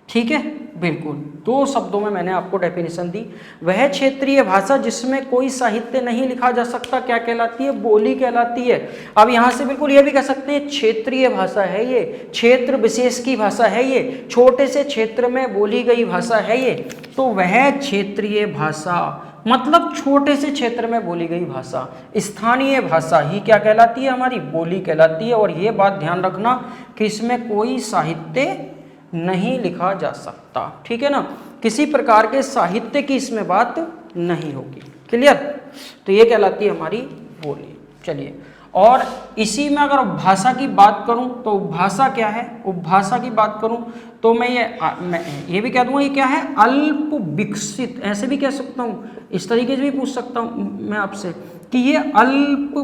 S1: ठीक है, बिल्कुल। दो शब्दों में मैंने आपको डेफिनेशन दी। वह क्षेत्रीय भाषा जिसमें कोई साहित्य नहीं लिखा जा सकता क्या कहलाती है? बोली कहलाती है। अब यहाँ से बिल्कुल ये भी कह सकते हैं क्षेत्रीय भाषा है ये, क्षेत्र विशेष की भाषा है ये, छोटे से क्षेत्र में बोली गई भाषा है ये, तो वह क्षेत्रीय भाषा मतलब छोटे से क्षेत्र में बोली गई भाषा। स्थानीय भाषा ही क्या कहलाती है? हमारी बोली कहलाती है। और ये बात ध्यान रखना कि इसमें कोई साहित्य नहीं लिखा जा सकता। ठीक है ना, किसी प्रकार के साहित्य की इसमें बात नहीं होगी। क्लियर? तो ये कहलाती है हमारी बोली। चलिए, और इसी में अगर उपभाषा की बात करूं तो उपभाषा क्या है? उपभाषा की बात करूं तो मैं ये भी कह दूंगा ये क्या है? अल्प विकसित। ऐसे भी कह सकता हूं, इस तरीके से भी पूछ सकता हूं मैं आपसे कि ये अल्प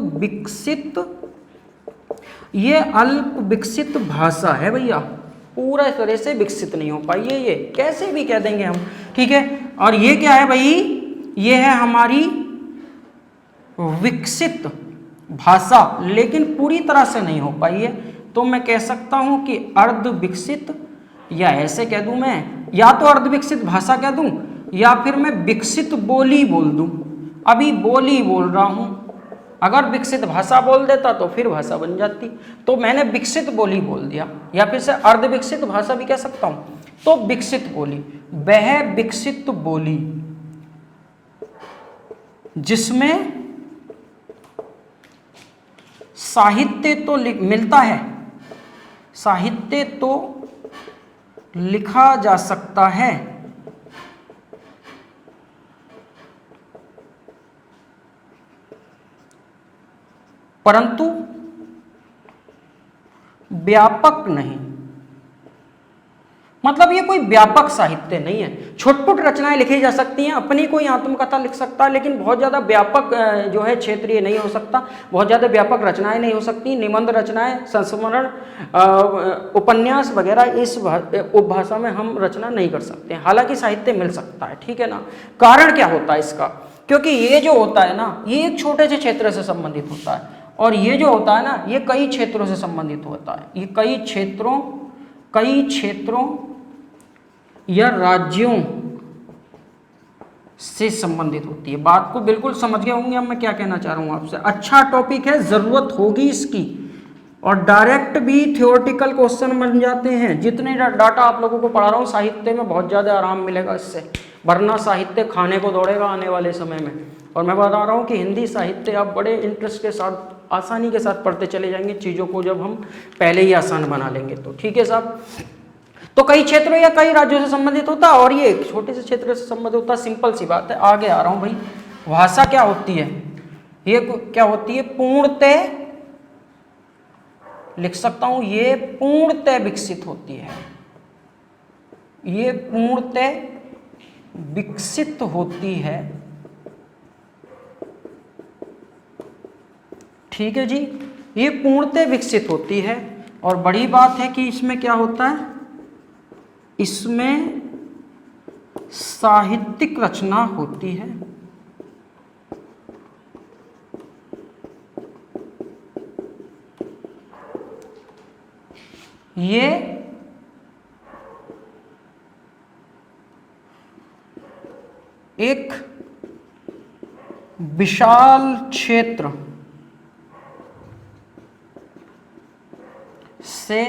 S1: विकसित भाषा है भैया, पूरा इस तरह से विकसित नहीं हो पाई है, ये कैसे भी कह देंगे हम। ठीक है, और ये क्या है भाई? ये है हमारी विकसित भाषा, लेकिन पूरी तरह से नहीं हो पाई है। तो मैं कह सकता हूं कि अर्ध विकसित, या ऐसे कह दूं मैं, या तो अर्ध विकसित भाषा कह दूं या फिर मैं विकसित बोली बोल दूं। अभी बोली बोल रहा हूं, अगर विकसित भाषा बोल देता तो फिर भाषा बन जाती, तो मैंने विकसित बोली बोल दिया, या फिर से अर्ध विकसित भाषा भी कह सकता हूं। तो विकसित बोली, वह विकसित बोली जिसमें साहित्य तो मिलता है, साहित्य तो लिखा जा सकता है, परंतु व्यापक नहीं। मतलब ये कोई व्यापक साहित्य नहीं है। छोटपुट रचनाएं लिखी जा सकती हैं, अपनी कोई आत्मकथा लिख सकता है, लेकिन बहुत ज़्यादा व्यापक जो है क्षेत्रीय नहीं हो सकता, बहुत ज़्यादा व्यापक रचनाएं नहीं हो सकती। निबंध रचनाएं, संस्मरण, उपन्यास वगैरह इस उपभाषा में हम रचना नहीं कर सकते हैं, हालांकि साहित्य मिल सकता है। ठीक है ना। कारण क्या होता है इसका? क्योंकि ये जो होता है ना, ये एक छोटे से क्षेत्र से संबंधित होता है, और ये जो होता है ना, ये कई क्षेत्रों से संबंधित होता है। ये कई क्षेत्रों या राज्यों से संबंधित होती है। बात को बिल्कुल समझ गए होंगे अब मैं क्या कहना चाह रहा हूं आपसे। अच्छा टॉपिक है, जरूरत होगी इसकी, और डायरेक्ट भी थ्योरेटिकल क्वेश्चन बन जाते हैं। जितने डाटा आप लोगों को पढ़ा रहा हूं, साहित्य में बहुत ज़्यादा आराम मिलेगा इससे, वरना साहित्य खाने को दौड़ेगा आने वाले समय में। और मैं बता रहा हूँ कि हिंदी साहित्य आप बड़े इंटरेस्ट के साथ, आसानी के साथ पढ़ते चले जाएंगे चीज़ों को, जब हम पहले ही आसान बना लेंगे तो। ठीक है साहब। तो कई क्षेत्रों या कई राज्यों से संबंधित होता है, और ये एक छोटे से क्षेत्र से संबंधित होता है। सिंपल सी बात है। आगे आ रहा हूँ भाई। भाषा क्या होती है? ये क्या होती है? पूर्णतः, लिख सकता हूं, ये पूर्णतः विकसित होती है। ये पूर्णतः विकसित होती है। ठीक है जी, ये पूर्णतः विकसित होती है। और बड़ी बात है कि इसमें क्या होता है? इसमें साहित्यिक रचना होती है। ये एक विशाल क्षेत्र से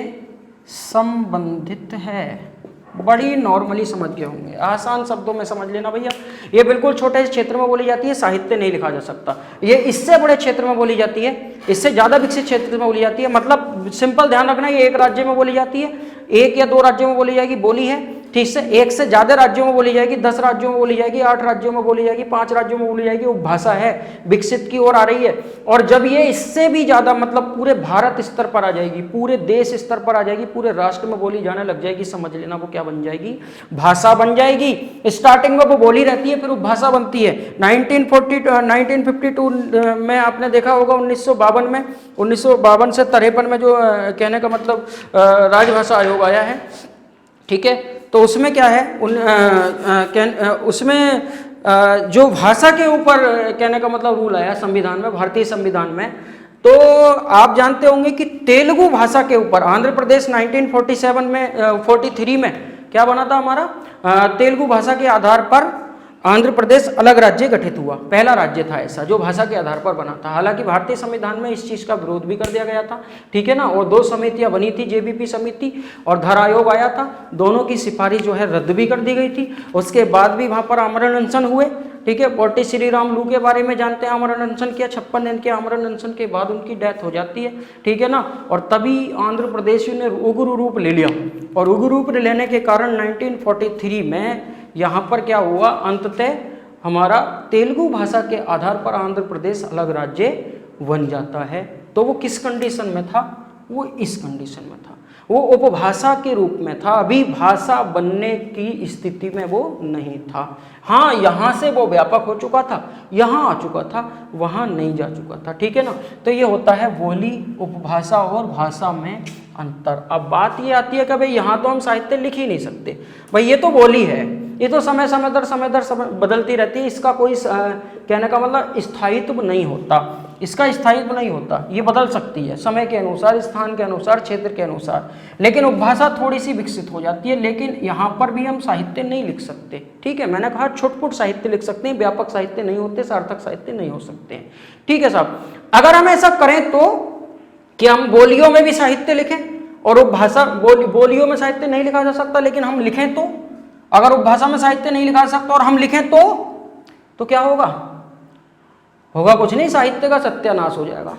S1: संबंधित है। बड़ी नॉर्मली समझ गए होंगे, आसान शब्दों में समझ लेना भैया। ये बिल्कुल छोटे क्षेत्र में बोली जाती है, साहित्य नहीं लिखा जा सकता। ये इससे बड़े क्षेत्र में बोली जाती है, इससे ज़्यादा विकसित क्षेत्र में बोली जाती है। मतलब सिंपल ध्यान रखना, ये एक राज्य में बोली जाती है, एक या दो राज्यों में बोली जाएगी, बोली है। ठीक से एक से ज़्यादा राज्यों में बोली जाएगी, 10 राज्यों में बोली जाएगी, 8 राज्यों में बोली जाएगी, 5 राज्यों में बोली जाएगी। उपभाषा है, विकसित की ओर आ रही है। और जब ये इससे भी ज़्यादा, मतलब पूरे भारत स्तर पर आ जाएगी, पूरे देश स्तर पर आ जाएगी, पूरे राष्ट्र में बोली जाने लग जाएगी, समझ लेना वो क्या बन जाएगी? भाषा बन जाएगी। स्टार्टिंग में वो बोली रहती है, फिर उपभाषा बनती है। 1952 में आपने देखा होगा, 1952 में, 1952 से 53 में जो कहने का मतलब राजभाषा आयोग आया है। ठीक है, तो उसमें क्या है, उसमें जो भाषा के ऊपर कहने का मतलब रूल आया संविधान में, भारतीय संविधान में, तो आप जानते होंगे कि तेलुगु भाषा के ऊपर आंध्र प्रदेश 1947 में 43 में क्या बना था हमारा, तेलुगु भाषा के आधार पर आंध्र प्रदेश अलग राज्य गठित हुआ, पहला राज्य था ऐसा जो भाषा के आधार पर बना था। हालांकि भारतीय संविधान में इस चीज का विरोध भी कर दिया गया था, ठीक है ना, और 2 समितियां बनी थी, जेबीपी समिति और धर आयोग आया था, दोनों की सिफारिश जो है रद्द भी कर दी गई थी। उसके बाद भी वहां पर आमरण अनशन हुए, ठीक है। पोटी श्री राम लू के बारे में जानते हैं, आमरण अनशन किया, 56 दिन के आमरण अनशन के बाद उनकी डेथ हो जाती है, ठीक है ना। और तभी आंध्र प्रदेश ने उग्र रूप ले लिया, और उग्र रूप लेने के कारण 1943 में यहाँ पर क्या हुआ, अंततः हमारा तेलुगु भाषा के आधार पर आंध्र प्रदेश अलग राज्य बन जाता है। तो वो किस कंडीशन में था, वो इस कंडीशन में था, वो उपभाषा के रूप में था, अभी भाषा बनने की स्थिति में वो नहीं था। हाँ, यहाँ से वो व्यापक हो चुका था, यहाँ आ चुका था, वहाँ नहीं जा चुका था, ठीक है ना। तो ये होता है बोली, उपभाषा और भाषा में अंतर। अब बात ये आती है कि भाई यहाँ तो हम साहित्य लिख ही नहीं सकते, भाई ये तो बोली है, ये तो समय समय दर बदलती रहती है, इसका कोई कहने का मतलब स्थायित्व नहीं होता, इसका स्थायित्व नहीं होता, ये बदल सकती है समय के अनुसार, स्थान के अनुसार, क्षेत्र के अनुसार, लेकिन उपभाषा थोड़ी सी विकसित हो जाती है। लेकिन यहाँ पर भी हम साहित्य नहीं लिख सकते, ठीक है, मैंने कहा छोट-छोट साहित्य लिख सकते हैं, व्यापक साहित्य नहीं होते, सार्थक साहित्य नहीं हो सकते हैं, ठीक है साहब। अगर हम ऐसा करें तो कि हम बोलियों में भी साहित्य लिखें, और उपभाषा बोलियों में साहित्य नहीं लिखा जा सकता, लेकिन हम लिखें तो, अगर उपभाषा में साहित्य नहीं लिखा जा सकता और हम लिखें तो क्या होगा, होगा कुछ नहीं, साहित्य का सत्यानाश हो जाएगा,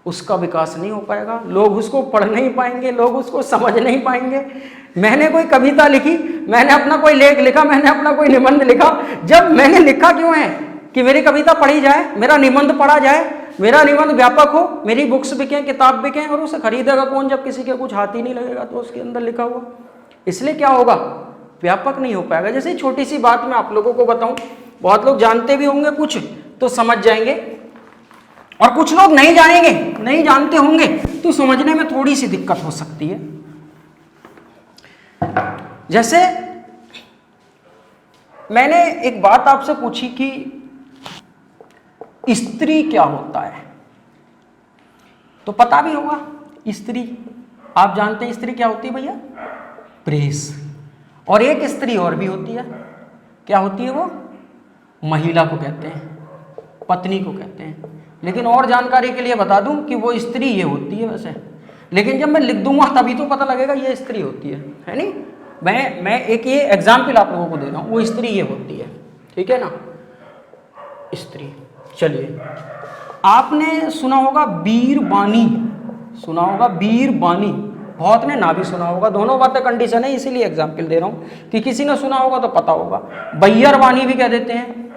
S1: उसका विकास नहीं हो पाएगा, लोग उसको पढ़ नहीं पाएंगे, लोग उसको समझ नहीं पाएंगे। मैंने कोई कविता लिखी, मैंने अपना कोई लेख लिखा, मैंने अपना कोई निबंध लिखा, जब मैंने लिखा क्यों है कि मेरी कविता पढ़ी जाए, मेरा निबंध पढ़ा जाए, मेरा निबंध व्यापक हो, मेरी बुक्स बिके, किताब बिके, और उसे खरीदेगा कौन जब किसी के कुछ हाथ ही नहीं लगेगा तो उसके अंदर लिखा हुआ, इसलिए क्या होगा, व्यापक नहीं हो पाएगा। जैसे छोटी सी बात मैं आप लोगों को बताऊं, बहुत लोग जानते भी होंगे, कुछ तो समझ जाएंगे, और कुछ लोग नहीं जानेंगे, नहीं जानते होंगे तो समझने में थोड़ी सी दिक्कत हो सकती है। जैसे मैंने एक बात आपसे पूछी कि स्त्री क्या होता है, तो पता भी होगा स्त्री, आप जानते हैं स्त्री क्या होती है भैया, प्रेस। और एक स्त्री और भी होती है, क्या होती है वो, महिला को कहते हैं, पत्नी को कहते हैं। लेकिन और जानकारी के लिए बता दूं कि वो स्त्री ये होती है वैसे, लेकिन जब मैं लिख दूंगा तभी तो पता लगेगा ये स्त्री होती है नहीं। मैं एक ये एग्जाम्पल आप लोगों को दे रहा हूं, वो स्त्री ये होती है, ठीक है ना, स्त्री। चलिए, आपने सुना होगा बीरबानी, सुना होगा बीरबानी, बहुत ने ना भी सुना होगा, दोनों बातें कंडीशन है, इसीलिए एग्जाम्पल दे रहा हूं कि किसी ने सुना होगा तो पता होगा। बैयरबानी भी कह देते हैं,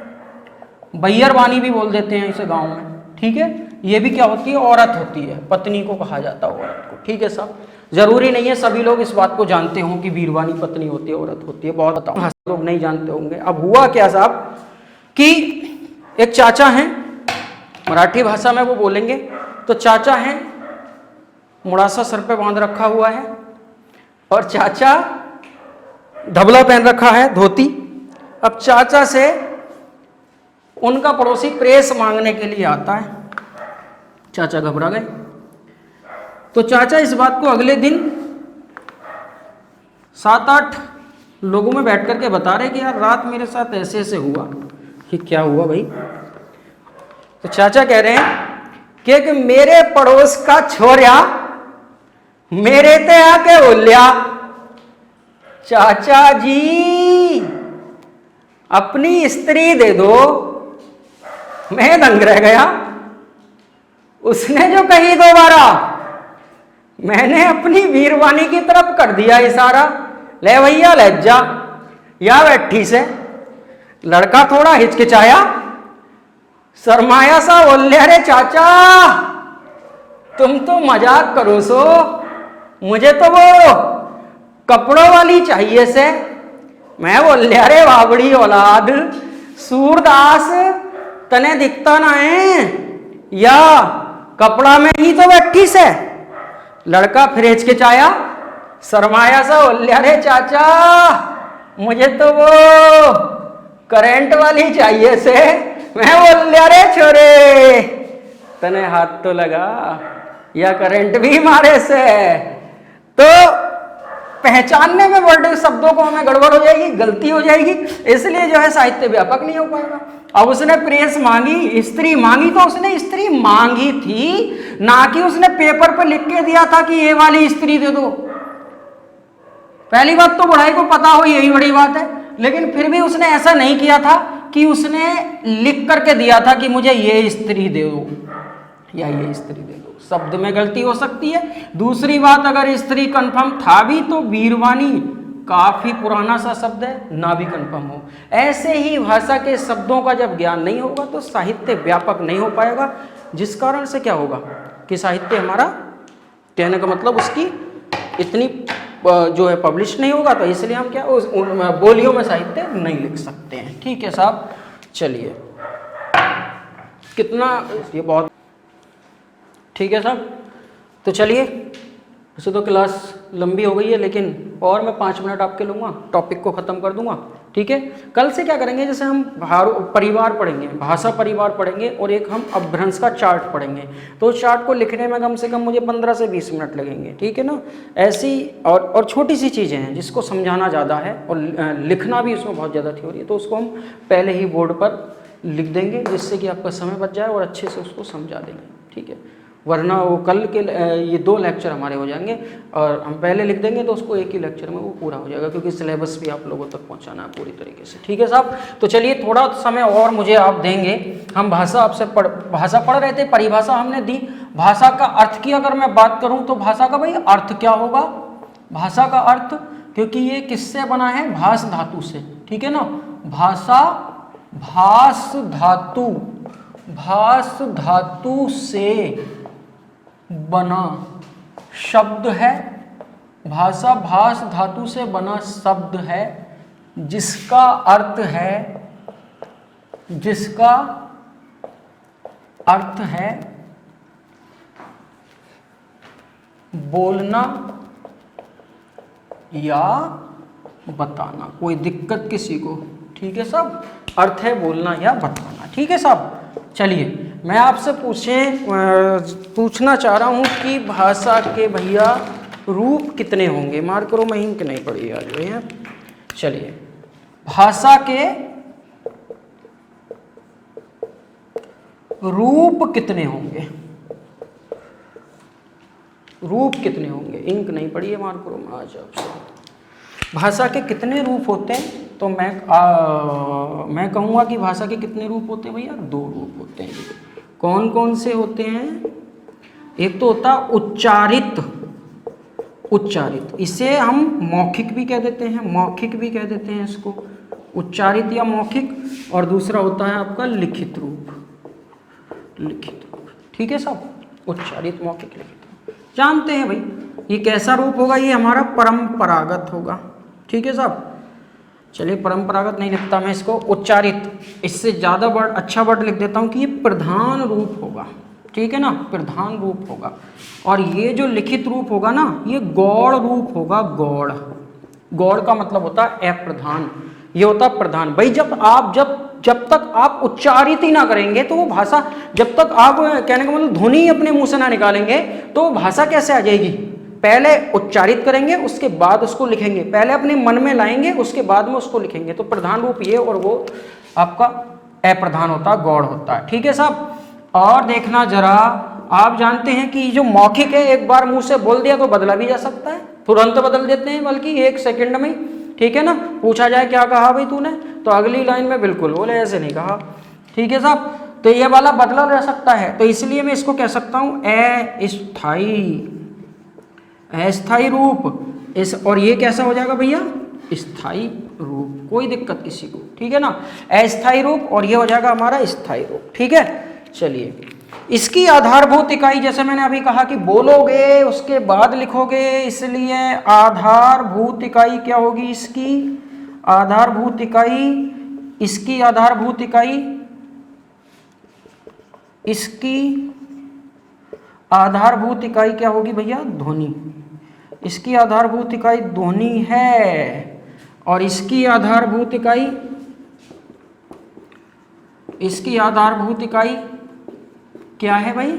S1: बैयरबानी भी बोल देते हैं इसे गांव में, ठीक है। ये भी क्या होती है, औरत होती है, पत्नी को कहा जाता है औरत को, ठीक है साहब। जरूरी नहीं है सभी लोग इस बात को जानते हों कि बीरबानी पत्नी होती है, औरत होती है, बहुत बताऊं लोग नहीं जानते होंगे। अब हुआ क्या साहब कि एक चाचा हैं, मराठी भाषा में वो बोलेंगे, तो चाचा हैं, मुड़ासा सर पे बांध रखा हुआ है, और चाचा ढबला पहन रखा है, धोती। अब चाचा से उनका पड़ोसी प्रेस मांगने के लिए आता है, चाचा घबरा गए, तो चाचा इस बात को अगले दिन 7-8 लोगों में बैठ करके बता रहे कि यार रात मेरे साथ ऐसे ऐसे हुआ। कि क्या हुआ भाई, तो चाचा कह रहे हैं कि मेरे पड़ोस का छोरिया मेरे ते आके बोलिया, चाचा जी अपनी स्त्री दे दो। मैं दंग रह गया, उसने जो कही दोबारा, मैंने अपनी वीरवानी की तरफ कर दिया इशारा, ले भैया ले जा, या बैठी से। लड़का थोड़ा हिचकिचाया, शर्माया सा, बोले अरे चाचा तुम तो मजाक करो सो, मुझे तो वो कपड़ों वाली चाहिए से। मैं बोल अरे बाबड़ी औलाद, सूरदास तने दिखता ना है, या कपड़ा में ही तो बैठी से। लड़का फिर हिचकिचाया, शर्माया सा, बोले अरे चाचा मुझे तो वो करंट वाली चाहिए से। मैं बोल अरे छोरे तने हाथ तो लगा, या करंट भी मारे से। तो पहचानने में वर्ड शब्दों को हमें गड़बड़ हो जाएगी, गलती हो जाएगी, इसलिए जो है साहित्य व्यापक नहीं हो पाएगा। अब उसने प्रेस मांगी, स्त्री मांगी, तो उसने स्त्री मांगी थी, ना कि उसने पेपर पर लिख के दिया था कि ये वाली स्त्री दे दो। पहली बात तो बुढ़ाई को पता हो, यही बड़ी बात है। लेकिन फिर भी उसने ऐसा नहीं किया था कि उसने लिख करके दिया था कि मुझे ये स्त्री दे दो या ये स्त्री दे दो। शब्द में गलती हो सकती है। दूसरी बात, अगर स्त्री कंफर्म था भी तो वीरवानी काफी पुराना सा शब्द है, ना भी कंफर्म हो। ऐसे ही भाषा के शब्दों का जब ज्ञान नहीं होगा तो साहित्य व्यापक नहीं हो पाएगा, जिस कारण से क्या होगा कि साहित्य हमारा, कहने का मतलब उसकी इतनी जो है पब्लिश नहीं होगा, तो इसलिए हम क्या उस बोलियों में साहित्य नहीं लिख सकते हैं। ठीक है साहब, चलिए कितना ये बहुत ठीक है साहब। तो चलिए, वैसे तो क्लास लंबी हो गई है, लेकिन और मैं 5 मिनट आपके लूँगा, टॉपिक को ख़त्म कर दूंगा। ठीक है, कल से क्या करेंगे, जैसे हम परिवार पढ़ेंगे, भाषा परिवार पढ़ेंगे, और एक हम अपभ्रंश का चार्ट पढ़ेंगे। तो उस चार्ट को लिखने में कम से कम मुझे 15 से 20 मिनट लगेंगे। ठीक है ना। ऐसी और छोटी सी चीज़ें हैं जिसको समझाना ज़्यादा है और लिखना भी उसमें बहुत ज़्यादा थ्योरी है, तो उसको हम पहले ही बोर्ड पर लिख देंगे, जिससे कि आपका समय बच जाए और अच्छे से उसको समझा देंगे। ठीक है, वरना वो कल के ये 2 लेक्चर हमारे हो जाएंगे, और हम पहले लिख देंगे तो उसको एक ही लेक्चर में वो पूरा हो जाएगा, क्योंकि सिलेबस भी आप लोगों तक पहुंचाना है पूरी तरीके से। ठीक है साहब, तो चलिए थोड़ा समय और मुझे आप देंगे। हम भाषा आपसे भाषा पढ़ रहे थे, परिभाषा हमने दी। भाषा का अर्थ की अगर मैं बात करूं तो भाषा का भाई अर्थ क्या होगा, भाषा का अर्थ, क्योंकि ये किससे बना है, भाष धातु से। ठीक है ना, भाषा भाष धातु, भाष धातु से बना शब्द है। भाषा भाष धातु से बना शब्द है, जिसका अर्थ है, जिसका अर्थ है बोलना या बताना। कोई दिक्कत किसी को? ठीक है साहब, अर्थ है बोलना या बताना। ठीक है साहब, चलिए मैं आपसे पूछना चाह रहा हूं कि भाषा के भैया रूप कितने होंगे। मार्क करो, मैं इंक नहीं पड़ी आज भैया। चलिए, भाषा के रूप कितने होंगे, रूप कितने होंगे? इंक नहीं पड़ी है, मार्क करो मैं आज आपसे। भाषा के कितने रूप होते हैं? तो मैं कहूँगा कि भाषा के कितने रूप होते हैं भैया? 2 रूप होते हैं। कौन कौन से होते हैं? एक तो होता उच्चारित, उच्चारित, इसे हम मौखिक भी कह देते हैं, मौखिक भी कह देते हैं इसको, उच्चारित या मौखिक। और दूसरा होता है आपका लिखित रूप, लिखित रूप। ठीक है साहब, उच्चारित, मौखिक, लिखित। जानते हैं भाई ये कैसा रूप होगा? ये हमारा परंपरागत होगा। ठीक है साहब, चलिए परंपरागत नहीं लिखता मैं इसको, उच्चारित, इससे ज़्यादा वर्ड, अच्छा वर्ड लिख देता हूँ कि ये प्रधान रूप होगा। ठीक है ना, प्रधान रूप होगा। और ये जो लिखित रूप होगा ना, ये गौड़ रूप होगा। गौड़, गौड़ का मतलब होता है अप्रधान, ये होता है प्रधान। भाई जब तक आप उच्चारित ही ना करेंगे तो वो भाषा, जब तक आप, कहने का मतलब ध्वनि अपने मुंह से ना निकालेंगे तो भाषा कैसे आ जाएगी? पहले उच्चारित करेंगे, उसके बाद उसको लिखेंगे, पहले अपने मन में लाएंगे, उसके बाद में उसको लिखेंगे। तो प्रधान रूप ये, और वो आपका अप्रधान होता है, गौड़ होता है। ठीक है साहब, और देखना जरा, आप जानते हैं कि जो मौखिक है, एक बार मुंह से बोल दिया तो बदला भी जा सकता है, तुरंत बदल देते हैं, बल्कि 1 सेकंड में। ठीक है ना, पूछा जाए क्या कहा भाई तूने, तो अगली लाइन में बिल्कुल बोले ऐसे नहीं कहा। ठीक है साहब, तो ये वाला बदला रह सकता है, तो इसलिए मैं इसको कह सकता हूं अस्थाई, अस्थाई रूप। इस, और ये कैसा हो जाएगा भैया? स्थाई रूप। कोई दिक्कत किसी को? ठीक है ना, अस्थाई रूप, और ये हो जाएगा हमारा स्थाई रूप। ठीक है, चलिए इसकी आधारभूत इकाई, जैसे मैंने अभी कहा कि बोलोगे उसके बाद लिखोगे, इसलिए आधारभूत इकाई क्या होगी? इसकी आधारभूत इकाई, इसकी आधारभूत इकाई, इसकी आधारभूत इकाई क्या होगी भैया? ध्वनि। इसकी आधारभूत इकाई ध्वनि है, और इसकी आधारभूत इकाई, इसकी आधारभूत इकाई क्या है भाई,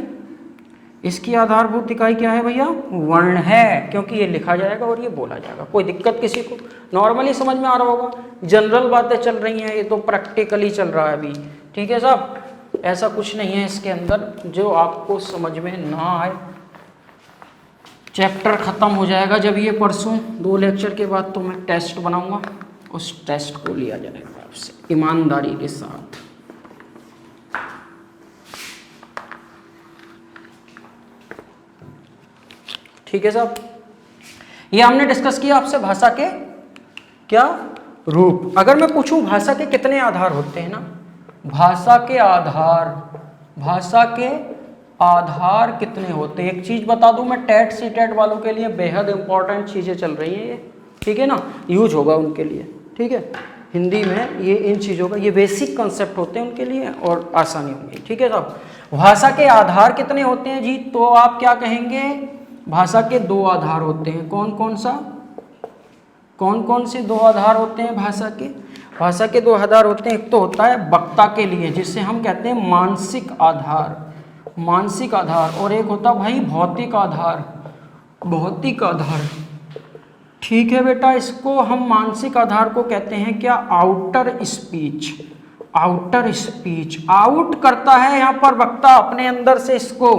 S1: इसकी आधारभूत इकाई क्या है भैया, वर्ण है, क्योंकि ये लिखा जाएगा और ये बोला जाएगा। कोई दिक्कत किसी को, नॉर्मली समझ में आ रहा होगा, जनरल बातें चल रही हैं, ये तो प्रैक्टिकली चल रहा है अभी, ठीक है साहब। ऐसा कुछ नहीं है इसके अंदर जो आपको समझ में ना आए। चैप्टर ख़त्म हो जाएगा जब ये परसों 2 लेक्चर के बाद, तो मैं टेस्ट बनाऊंगा, उस टेस्ट को लिया जाएगा आपसे ईमानदारी के साथ। ठीक है साहब, ये हमने डिस्कस किया आपसे भाषा के क्या रूप। अगर मैं पूछूं भाषा के कितने आधार होते हैं ना, भाषा के आधार कितने होते हैं, एक चीज बता दूं मैं, टेट सीटेट वालों के लिए बेहद इंपॉर्टेंट चीजें चल रही हैं ये, ठीक है ना, यूज होगा उनके लिए, ठीक है। हिंदी में ये इन चीज़ों का, ये बेसिक कंसेप्ट होते हैं उनके लिए और आसानी होगी, ठीक है साहब। भाषा के आधार कितने होते हैं जी, तो आप क्या कहेंगे, भाषा के 2 आधार होते हैं। कौन कौन से 2 आधार होते हैं भाषा के? भाषा के 2 आधार होते हैं, एक तो होता है वक्ता के लिए, जिसे हम कहते हैं मानसिक आधार, और एक होता है भाई भौतिक आधार। ठीक है बेटा, इसको हम मानसिक आधार को कहते हैं क्या, आउटर स्पीच। आउट करता है यहाँ पर वक्ता अपने अंदर से इसको,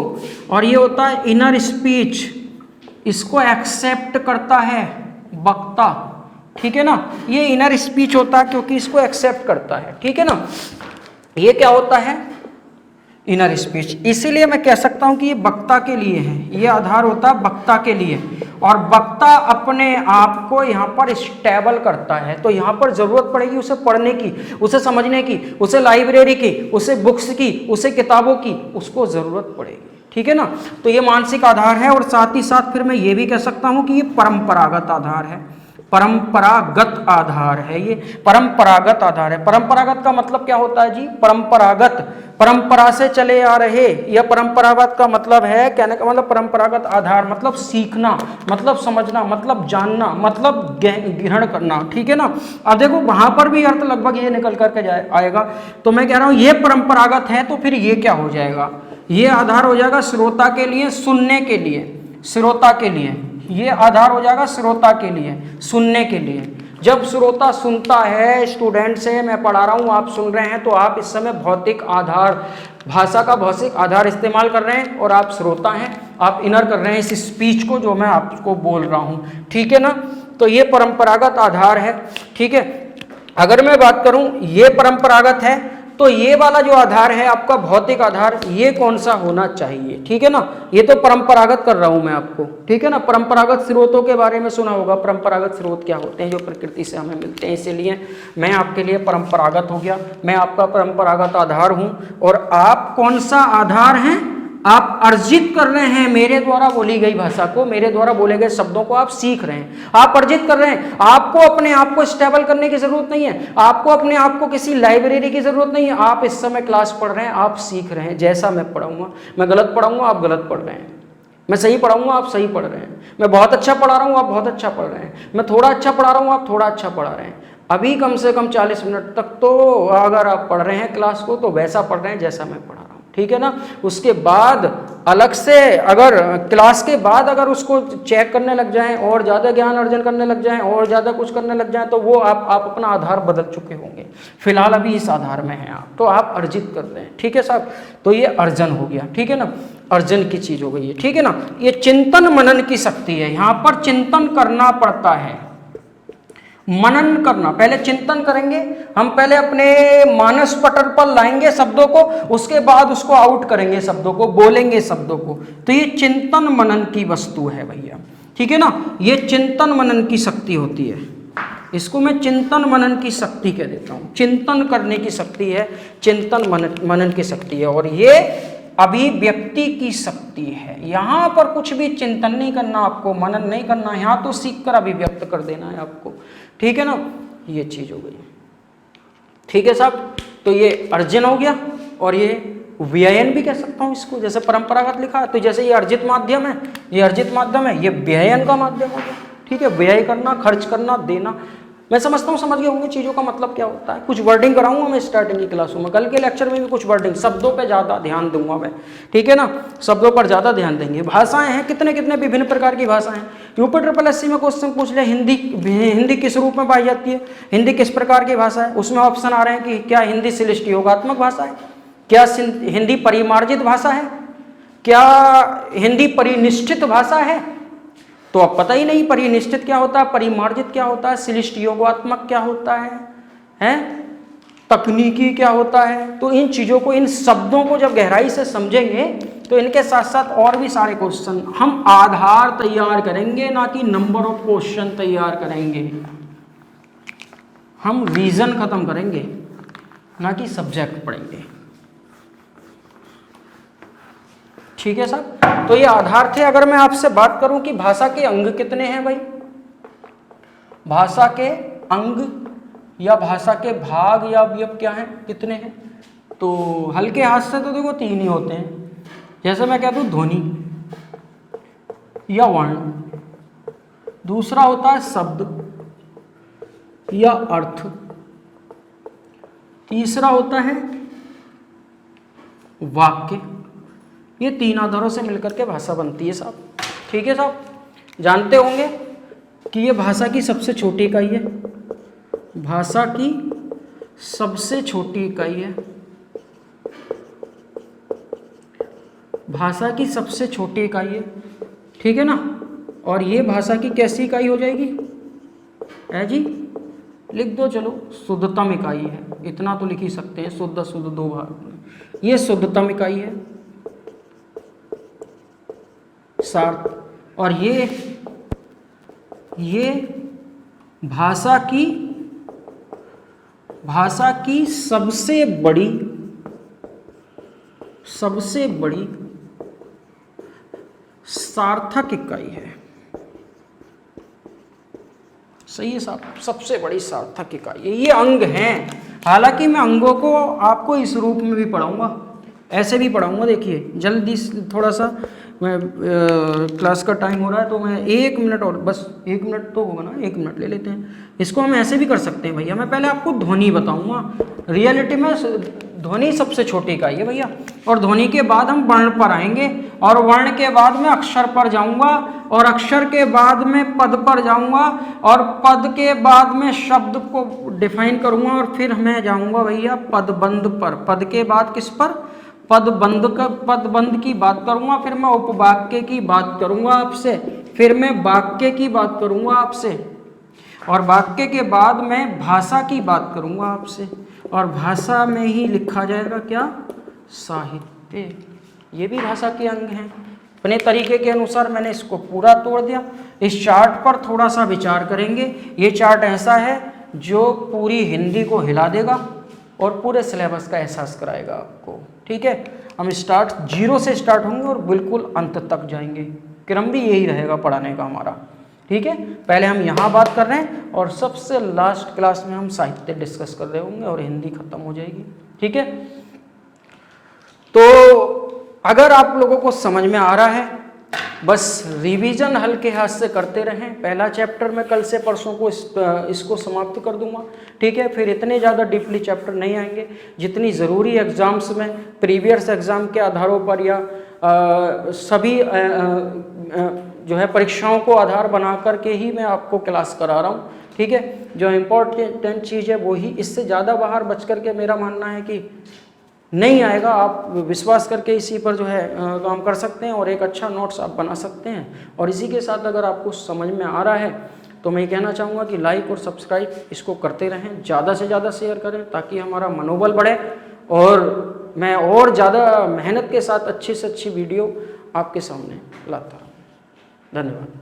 S1: और ये होता है इनर स्पीच, इसको एक्सेप्ट करता है वक्ता, ठीक है ना। ये इनर स्पीच होता है क्योंकि इसको एक्सेप्ट करता है, ठीक है ना। ये क्या होता है, इनर स्पीच। इसीलिए मैं कह सकता हूं कि ये वक्ता के लिए है, ये आधार होता है वक्ता के लिए, और वक्ता अपने आप को यहाँ पर स्टेबल करता है। तो यहाँ पर जरूरत पड़ेगी उसे पढ़ने की, उसे समझने की, उसे लाइब्रेरी की, उसे बुक्स की, उसे किताबों की, उसको जरूरत पड़ेगी, ठीक है ना। तो ये मानसिक आधार है, और साथ ही साथ फिर मैं ये भी कह सकता हूं कि ये परंपरागत आधार है। परंपरागत आधार है, ये परंपरागत आधार है। परंपरागत का मतलब क्या होता है जी, परंपरा से चले आ रहे, या परंपरागत का मतलब है, कहने का मतलब परंपरागत आधार मतलब सीखना, मतलब समझना, मतलब जानना, मतलब ग्रहण करना, ठीक है ना। अब देखो वहां पर भी अर्थ लगभग ये निकल करके आएगा। तो मैं कह रहा हूं ये परंपरागत है, तो फिर ये क्या हो जाएगा, ये आधार हो जाएगा श्रोता के लिए, सुनने के लिए, श्रोता के लिए ये आधार हो जाएगा, श्रोता के लिए, सुनने के लिए। जब श्रोता सुनता है, स्टूडेंट से मैं पढ़ा रहा हूँ, आप सुन रहे हैं, तो आप इस समय भौतिक आधार, भाषा का भौतिक आधार इस्तेमाल कर रहे हैं, और आप श्रोता हैं, आप इनर कर रहे हैं इस स्पीच को जो मैं आपको बोल रहा हूँ, ठीक है ना। तो ये परंपरागत आधार है, ठीक है। अगर मैं बात करूँ ये परंपरागत है, तो ये वाला जो आधार है आपका भौतिक आधार, ये कौन सा होना चाहिए, ठीक है ना। ये तो परंपरागत कर रहा हूं मैं आपको, ठीक है ना। परंपरागत स्रोतों के बारे में सुना होगा, परंपरागत स्रोत क्या होते हैं, जो प्रकृति से हमें मिलते हैं। इसीलिए मैं आपके लिए परंपरागत हो गया, मैं आपका परंपरागत आधार हूं, और आप कौन सा आधार हैं, आप अर्जित कर रहे हैं। मेरे द्वारा बोली गई भाषा को, मेरे द्वारा बोले गए शब्दों को आप सीख रहे हैं, आप अर्जित कर रहे हैं। आपको अपने आप को स्टेबल करने की जरूरत नहीं है, आपको अपने आप को किसी लाइब्रेरी की जरूरत नहीं है। आप इस समय क्लास पढ़ रहे हैं, आप सीख रहे हैं। जैसा मैं पढ़ाऊंगा, मैं गलत पढ़ाऊंगा, आप गलत पढ़ रहे हैं, मैं सही पढ़ाऊंगा, आप सही पढ़ रहे हैं, मैं बहुत अच्छा पढ़ा रहा हूँ, आप बहुत अच्छा पढ़ रहे हैं, मैं थोड़ा अच्छा पढ़ा रहा हूँ, आप थोड़ा अच्छा पढ़ा रहे हैं। अभी कम से कम 40 मिनट तक तो अगर आप पढ़ रहे हैं क्लास को, तो वैसा पढ़ रहे हैं जैसा मैं पढ़ा रहा हूँ, ठीक है ना। उसके बाद अलग से अगर क्लास के बाद अगर उसको चेक करने लग जाएं, और ज़्यादा ज्ञान अर्जन करने लग जाएं, और ज़्यादा कुछ करने लग जाएं, तो वो आप अपना आधार बदल चुके होंगे। फिलहाल अभी इस आधार में हैं आप, तो आप अर्जित कर रहे हैं, ठीक है साहब। तो ये अर्जन हो गया, ठीक है ना, अर्जन की चीज़ हो गई है, ठीक है ना। ये चिंतन मनन की शक्ति है, यहाँ पर चिंतन करना पड़ता है, मनन करना। पहले चिंतन करेंगे हम, पहले अपने मानस पटल पर लाएंगे शब्दों को, उसके बाद उसको आउट करेंगे, शब्दों को बोलेंगे, शब्दों को। तो ये चिंतन मनन की वस्तु है भैया, ठीक है ना। ये चिंतन मनन की शक्ति होती है, इसको मैं चिंतन मनन की शक्ति कह देता हूँ। चिंतन करने की शक्ति है, चिंतन मनन की शक्ति है, और ये अभिव्यक्ति की शक्ति है। यहाँ पर कुछ भी चिंतन नहीं करना आपको, मनन नहीं करना, यहाँ तो सीख कर अभिव्यक्त कर देना है आपको, ठीक है ना। ये चीज हो गई, ठीक है साहब। तो ये अर्जन हो गया, और ये व्ययन भी कह सकता हूँ इसको, जैसे परंपरागत लिखा है, तो जैसे ये अर्जित माध्यम है, ये अर्जित माध्यम है, ये व्ययन का माध्यम हो गया, ठीक है। व्यय करना, खर्च करना, देना, मैं समझता हूँ समझ गए होंगे चीज़ों का मतलब क्या होता है। कुछ वर्डिंग कराऊंगा मैं स्टार्टिंग की क्लासों में, कल के लेक्चर में भी कुछ वर्डिंग, शब्दों पे ज़्यादा ध्यान दूंगा मैं, ठीक है ना, शब्दों पर ज़्यादा ध्यान देंगे। भाषाएं हैं, कितने कितने विभिन्न प्रकार की भाषाएं। यूपी SSS में क्वेश्चन पूछ ले, हिंदी किस रूप में पाई जाती है, हिंदी किस प्रकार की भाषा है, उसमें ऑप्शन आ रहे हैं कि क्या हिंदी श्लिष्ट योगात्मक भाषा है, क्या हिंदी परिमार्जित भाषा है, क्या हिंदी परिनिष्ठित भाषा है। तो अब पता ही नहीं परिनिष्ठित क्या होता है, परिमार्जित क्या होता है, श्लिष्ट योगात्मक क्या होता है, तकनीकी क्या होता है। तो इन चीज़ों को, इन शब्दों को जब गहराई से समझेंगे तो इनके साथ साथ और भी सारे क्वेश्चन, हम आधार तैयार करेंगे ना कि नंबर ऑफ क्वेश्चन तैयार करेंगे। हम रीजन खत्म करेंगे ना कि सब्जेक्ट पढ़ेंगे, ठीक है साहब। तो ये आधार थे। अगर मैं आपसे बात करूं कि भाषा के अंग कितने हैं भाई, भाषा के अंग या भाषा के भाग या अवयव क्या हैं, कितने हैं, तो हल्के हाथ से तो देखो 3 ही होते हैं। जैसे मैं कह दूं ध्वनि या वर्ण, दूसरा होता है शब्द या अर्थ, तीसरा होता है वाक्य। ये 3 आधारों से मिलकर के भाषा बनती है साहब, ठीक है साहब। जानते होंगे कि ये भाषा की सबसे छोटी इकाई है, भाषा की सबसे छोटी इकाई है, भाषा की सबसे छोटी इकाई है, ठीक है ना। और ये भाषा की कैसी इकाई हो जाएगी, है जी, लिख दो चलो, शुद्धतम इकाई है, इतना तो लिख ही सकते हैं, शुद्ध शुद्ध 2 बार, ये शुद्धतम इकाई है, सार्थ। और ये भाषा की सबसे बड़ी सार्थक इकाई है, सही है साहब, सबसे बड़ी सार्थक इकाई है। ये अंग हैं, हालांकि मैं अंगों को आपको इस रूप में भी पढ़ाऊंगा, ऐसे भी पढ़ाऊंगा। देखिए जल्दी थोड़ा सा, मैं क्लास का टाइम हो रहा है तो मैं 1 मिनट और, बस 1 मिनट तो होगा ना, 1 मिनट ले लेते हैं। इसको हम ऐसे भी कर सकते हैं भैया। मैं पहले आपको ध्वनि बताऊंगा, रियलिटी में ध्वनि सबसे छोटी इकाई है भैया, और ध्वनि के बाद हम वर्ण पर आएंगे, और वर्ण के बाद में अक्षर पर जाऊंगा, और अक्षर के बाद में पद पर जाऊंगा, और पद के बाद में शब्द को डिफाइन करूंगा, और फिर मैं जाऊंगा भैया पदबंध पर। पद के बाद किस पर, पदबंध की बात करूंगा, फिर मैं उपवाक्य की बात करूंगा आपसे, फिर मैं वाक्य की बात करूंगा आपसे, और वाक्य के बाद मैं भाषा की बात करूंगा आपसे, और भाषा में ही लिखा जाएगा क्या, साहित्य। ये भी भाषा के अंग हैं। अपने तरीके के अनुसार मैंने इसको पूरा तोड़ दिया। इस चार्ट पर थोड़ा सा विचार करेंगे। ये चार्ट ऐसा है जो पूरी हिंदी को हिला देगा और पूरे सिलेबस का एहसास कराएगा आपको, ठीक है। हम स्टार्ट 0 से स्टार्ट होंगे और बिल्कुल अंत तक जाएंगे। क्रम भी यही रहेगा पढ़ाने का हमारा, ठीक है। पहले हम यहाँ बात कर रहे हैं और सबसे लास्ट क्लास में हम साहित्य डिस्कस कर रहे होंगे और हिंदी खत्म हो जाएगी, ठीक है। तो अगर आप लोगों को समझ में आ रहा है, बस रिवीजन हल्के हाथ से करते रहें। पहला चैप्टर मैं कल से परसों को इसको समाप्त कर दूंगा, ठीक है। फिर इतने ज़्यादा डीपली चैप्टर नहीं आएंगे जितनी ज़रूरी एग्जाम्स में, प्रीवियस एग्जाम के आधारों पर या सभी जो है परीक्षाओं को आधार बना करके ही मैं आपको क्लास करा रहा हूँ, ठीक है। जो इम्पोर्टेंट चीज़ है वो ही, इससे ज़्यादा बाहर बच करके मेरा मानना है कि नहीं आएगा। आप विश्वास करके इसी पर जो है काम कर सकते हैं और एक अच्छा नोट्स आप बना सकते हैं। और इसी के साथ अगर आपको समझ में आ रहा है तो मैं कहना चाहूँगा कि लाइक और सब्सक्राइब इसको करते रहें, ज़्यादा से ज़्यादा शेयर करें ताकि हमारा मनोबल बढ़े और मैं और ज़्यादा मेहनत के साथ अच्छी से अच्छी वीडियो आपके सामने लाता हूँ। धन्यवाद।